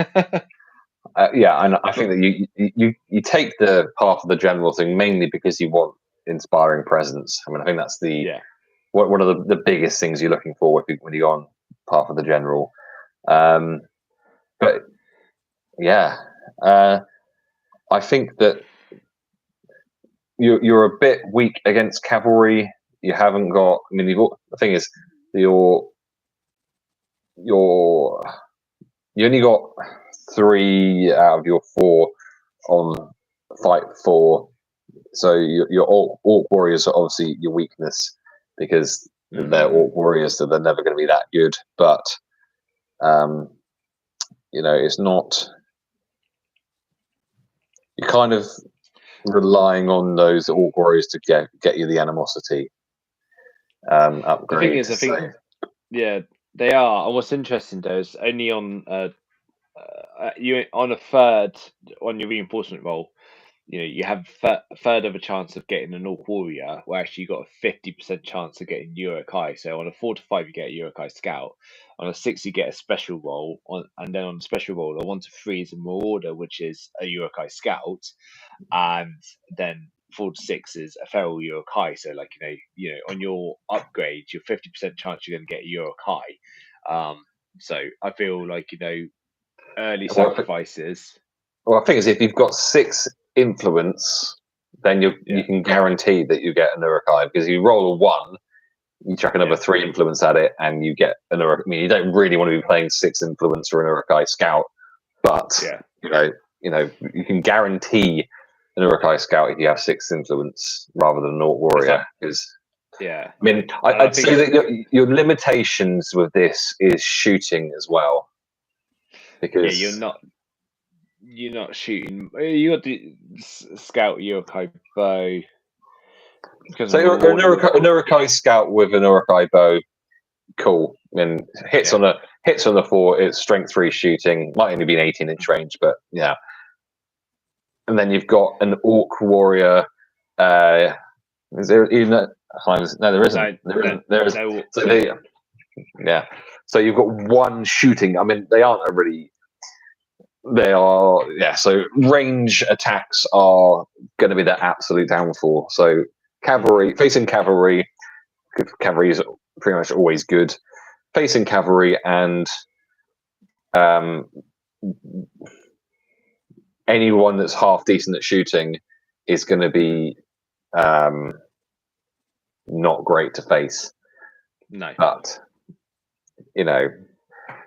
And I think that you take the path of the general thing mainly because you want inspiring presence. I mean, I think that's one of the biggest things you're looking for when you go on path of the general. But yeah, I think that you're a bit weak against cavalry. You haven't got. I mean, the thing is, you only got 3 out of your 4 on fight 4. So your orc warriors are obviously your weakness because they're orc warriors, so they're never going to be that good. But it's not. You're kind of relying on those orc warriors to get you the animosity upgrade. The thing is, I think they are. And what's interesting though is only on you on a third on your reinforcement roll. You have a third of a chance of getting an Orc Warrior, where actually you got a 50% chance of getting Urukai. So on a 4 to 5, you get a Urukai Scout. On a 6, you get a special roll. And then on the special roll, a 1 to 3 is a Marauder, which is a Urukai Scout. And then 4 to 6 is a Feral Urukai. So, on your upgrade, your 50% chance you're going to get a Urukai. So I feel like, early sacrifices. Well, I think is if you've got 6 influence, then you can guarantee that you get an Urukai, because you roll a 1, you chuck another 3 influence at it, and you get an Urukai. I mean, you don't really want to be playing 6 influence for an Urukai Scout, but you can guarantee an Urukai Scout if you have 6 influence rather than an Orc Warrior. I mean, I'd say that your limitations with this is shooting as well, because you're not shooting. You got the Scout Urukai bow. So an Urukai Scout with an Urukai bow, cool. And hits on the 4. It's strength 3 shooting. Might only be an 18-inch range, but yeah. And then you've got an Orc Warrior. Is there even no? There isn't. There isn't. So So you've got 1 shooting. I mean, they aren't really. They are, so range attacks are going to be their absolute downfall. So facing cavalry is pretty much always good. Facing cavalry and anyone that's half decent at shooting is going to be not great to face. No. But,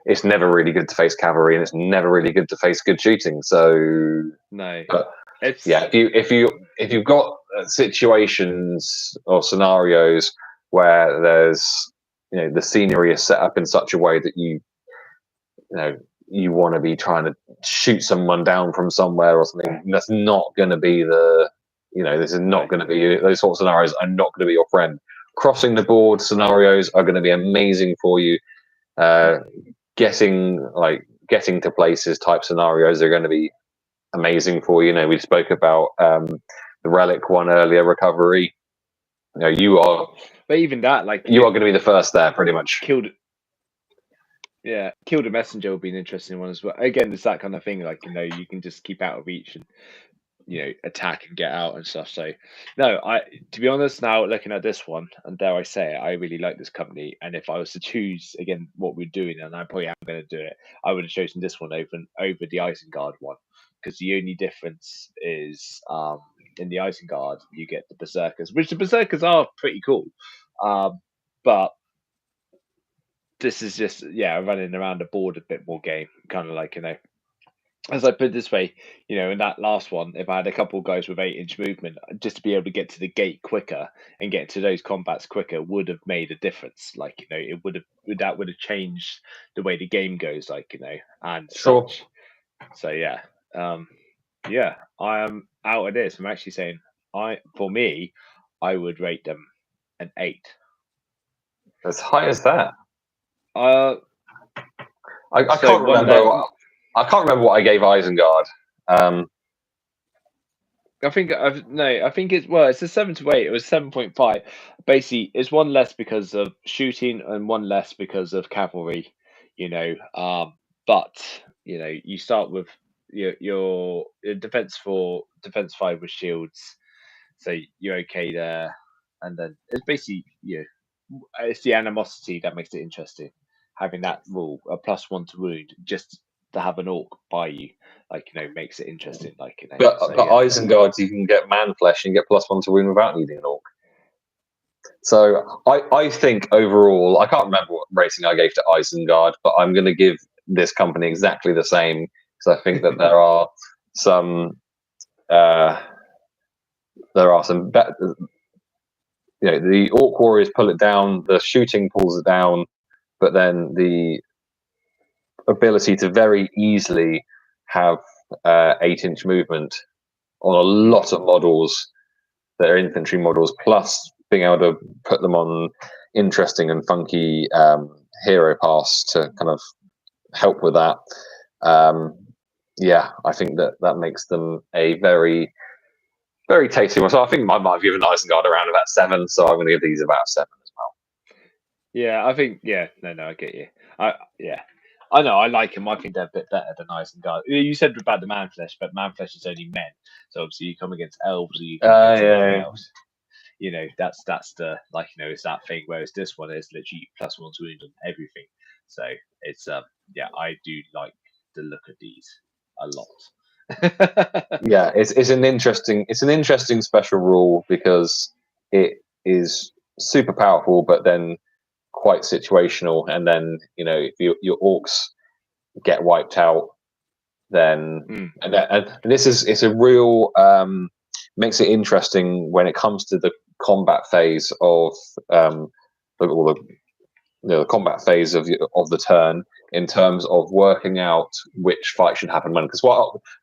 it's never really good to face cavalry, and it's never really good to face good shooting. So no, but if you've got situations or scenarios where there's, the scenery is set up in such a way that you want to be trying to shoot someone down from somewhere or something. That's not going to be this is not going to be, those sort of scenarios are not going to be your friend. Crossing the board scenarios are going to be amazing for you. Getting to places type scenarios are going to be amazing for you. We spoke about the relic one earlier, recovery. You are, but even that, you are going to be the first there, pretty much. Killed a messenger will be an interesting one as well. Again, it's that kind of thing. You can just keep out of reach and attack and get out and stuff. So no, to be honest, now looking at this one, and dare I say it, I really like this company. And if I was to choose again what we're doing, and I probably am going to do it, I would have chosen this one over the Isengard one, because the only difference is in the Isengard you get the berserkers, which the berserkers are pretty cool, but this is just running around the board a bit more game, kind of as I put it this way, in that last one, if I had a couple of guys with 8-inch movement, just to be able to get to the gate quicker and get to those combats quicker would have made a difference. It would have changed the way the game goes, and Sure. such. So I am out of this. I'm actually saying I would rate them an 8. As high as that? I can't remember. I can't remember what I gave Isengard. I think it's a 7 to 8. It was 7.5. Basically, it's one less because of shooting and one less because of cavalry. But you start with your defense 5 with shields, so you're okay there. And then it's basically it's the animosity that makes it interesting. Having that rule, a +1 to wound, just to have an orc by you, makes it interesting. But Isengard, you can get man flesh and get +1 to wound without needing an orc. So I think overall, I can't remember what rating I gave to Isengard, but I'm going to give this company exactly the same, because I think that there are some better. The orc warriors pull it down, the shooting pulls it down, but then the ability to very easily have 8-inch movement on a lot of models that are infantry models, plus being able to put them on interesting and funky hero paths to kind of help with that. I think that makes them a very, very tasty one. So I think I might have given Isengard around about 7, so I'm going to give these about 7 as well. Yeah, I think no, I get you. I know, I like them. I think they're a bit better than Isengard. You said about the man flesh, but man flesh is only men. So obviously you come against elves, or you come against anything else. That's the it's that thing. Whereas this one is literally +1 to wound on everything. So it's I do like the look of these a lot. It's an interesting special rule, because it is super powerful, but then quite situational. And then if your orcs get wiped out, then and this is, it's a real makes it interesting when it comes to the combat phase of the combat phase of the turn, in terms of working out which fight should happen when. Because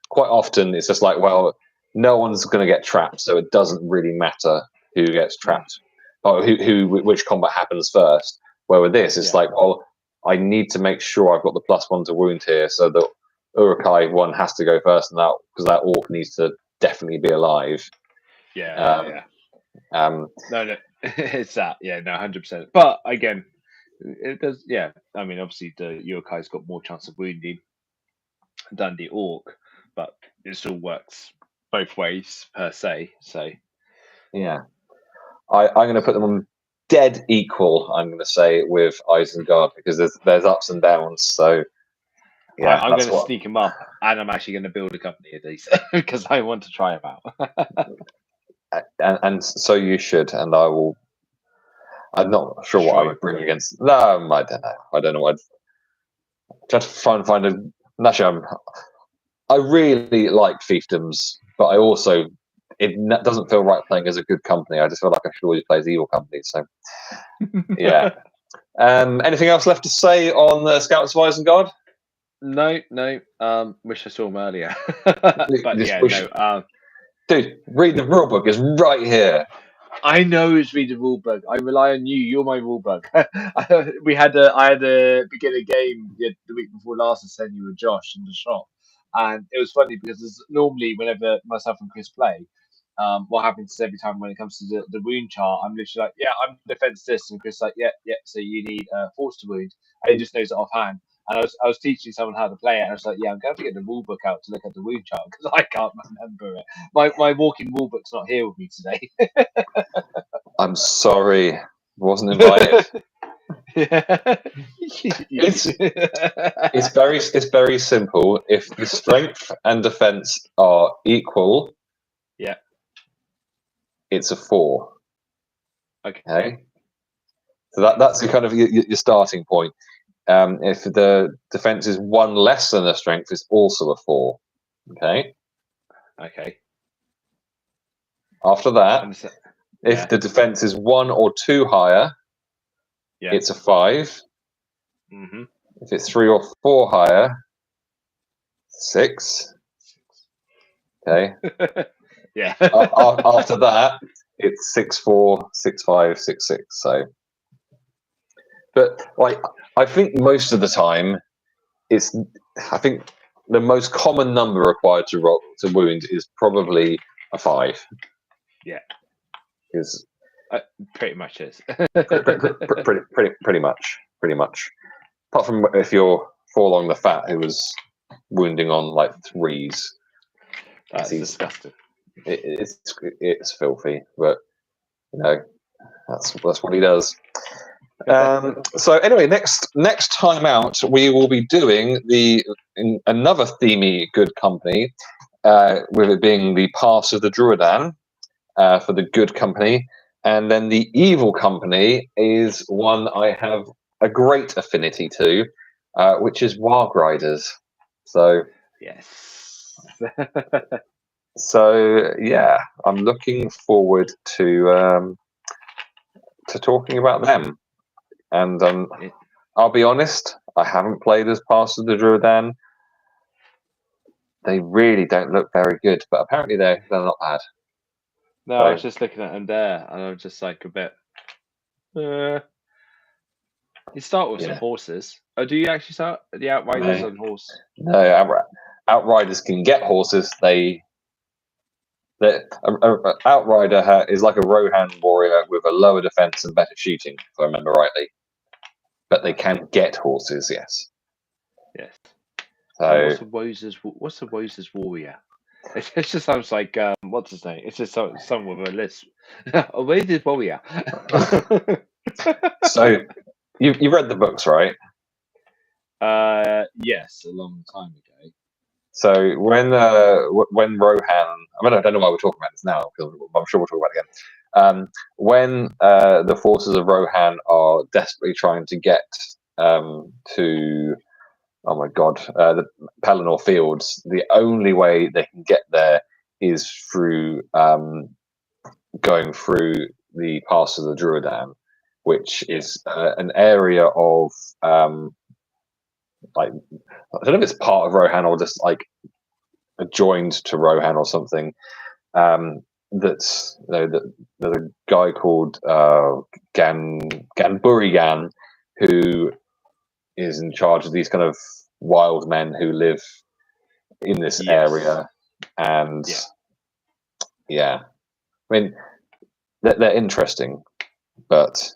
quite often it's just no one's going to get trapped, so it doesn't really matter who gets trapped or which combat happens first. Where with this, it's I need to make sure I've got the +1 to wound here, so the Urukai one has to go first, and because that orc needs to definitely be alive. No, it's that. Yeah, no, 100%. But again, it does. Yeah, I mean, obviously the Urukai's got more chance of wounding than the orc, but it still works both ways per se. So yeah, I'm going to put them on dead equal. I'm going to say with Isengard, because there's ups and downs. So yeah, I'm going to sneak them up, and I'm actually going to build a company of these because I want to try them out. and so you should, and I will. I'm not sure what I would bring against. No, I don't know. I don't know what. Try to find a. Actually, I really like fiefdoms, but I also doesn't feel right playing as a good company. I just feel like I should always play as evil company. So yeah. Anything else left to say on the Scouts of Isengard? No. Wish I saw him earlier, but yeah, no. Dude, read the rulebook. It's right here. I know it's read the rulebook. I rely on you. You're my rulebook. I had a beginner game the week before last. I sent you with Josh in the shop, and it was funny because normally whenever myself and Chris play, what happens is every time when it comes to the wound chart, I'm literally like, yeah, I'm defense this, and Chris is like, yeah. So you need force to wound, and he just knows it offhand. And I was teaching someone how to play it, and I was like, yeah, I'm going to get the rule book out to look at the wound chart because I can't remember it. My walking rule book's not here with me today. I'm sorry, wasn't invited. It's very simple. If the strength and defense are equal, yeah, it's a 4. Okay. So that's kind of your starting point. If the defense is 1 less than the strength, it's also a 4. Okay. After that, if the defense is 1 or 2 higher, it's a 5. Mm-hmm. If it's 3 or 4 higher, 6. Okay. Yeah. After that, it's 6-4, 6-5, 6-6. So, but like I think most of the time, I think the most common number required to wound is probably a 5. Yeah. Because pretty much is. pretty much. Apart from if you're Forlong the Fat, who was wounding on like 3s. That's disgusting. It's filthy, but you know that's what he does. So anyway, next time out, we will be doing another themey good company, with it being the Pass of the Druidan for the good company, and then the evil company is one I have a great affinity to, which is Warg Riders. So yes. So yeah, I'm looking forward to talking about them. And I'll be honest, I haven't played as Pass of the Druidan. They really don't look very good, but apparently they're not bad. No, I was just looking at them there, and I was just like a bit. You start with some horses. Oh, do you actually start the Outriders on horse? No, Outriders can get horses. Outrider is like a Rohan warrior with a lower defense and better shooting, if I remember rightly. But they can get horses, yes. Yes. So what's the Woser's warrior? It just sounds like what's his name? It's just someone with a list. Where's this warrior? So you read the books, right? Yes, a long time ago. So when Rohan, I don't know why we're talking about this now, because I'm sure we'll talk about it again. When the forces of Rohan are desperately trying to get to, oh my god, the Pelennor Fields, the only way they can get there is through going through the Pass of the Druidan, which is an area of like, I don't know if it's part of Rohan or just like adjoined to Rohan or something. That's there's a guy called Ganburigan who is in charge of these kind of wild men who live in this area, and I mean they're interesting, but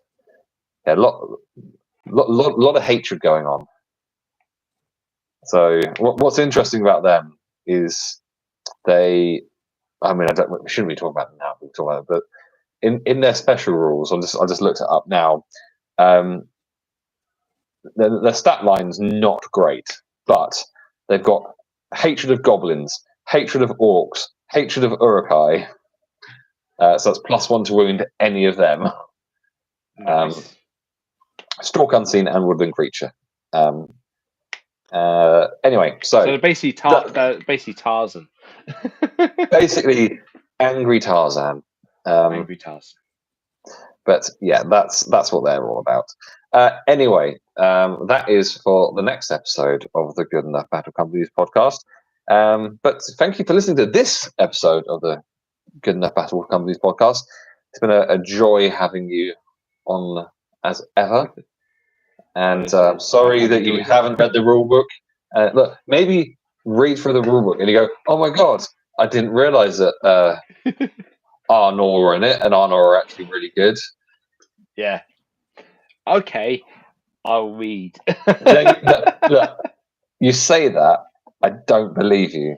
a lot of hatred going on. So what's interesting about them is they. I mean, shouldn't we talk about them now? We talk about it, but in their special rules, I just looked it up now. Their stat line's not great, but they've got hatred of goblins, hatred of orcs, hatred of Uruk-hai. So that's +1 to wound any of them. Nice. Stalk unseen and woodland creature. Anyway, so they're basically Tarzan. Basically, Angry Tarzan. Angry Tarzan. But yeah, that's what they're all about. Anyway, that is for the next episode of the Good Enough Battle Companies podcast. But thank you for listening to this episode of the Good Enough Battle Companies podcast. It's been a joy having you on as ever. And sorry that you haven't read the rule book. Look, maybe read through the rule book and you go, "Oh my god, I didn't realize that Arnor were in it, and Arnor are actually really good." Yeah. Okay, I'll read. Look, you say that, I don't believe you.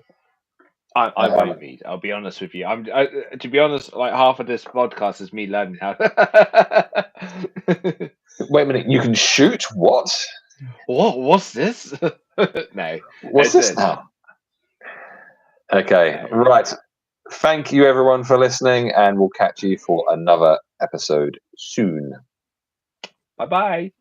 I won't read. I'll be honest with you. To be honest, like half of this podcast is me learning how. Wait a minute, you can shoot? What? What's this? No. What's this now? Okay, right. Thank you everyone for listening, and we'll catch you for another episode soon. Bye-bye.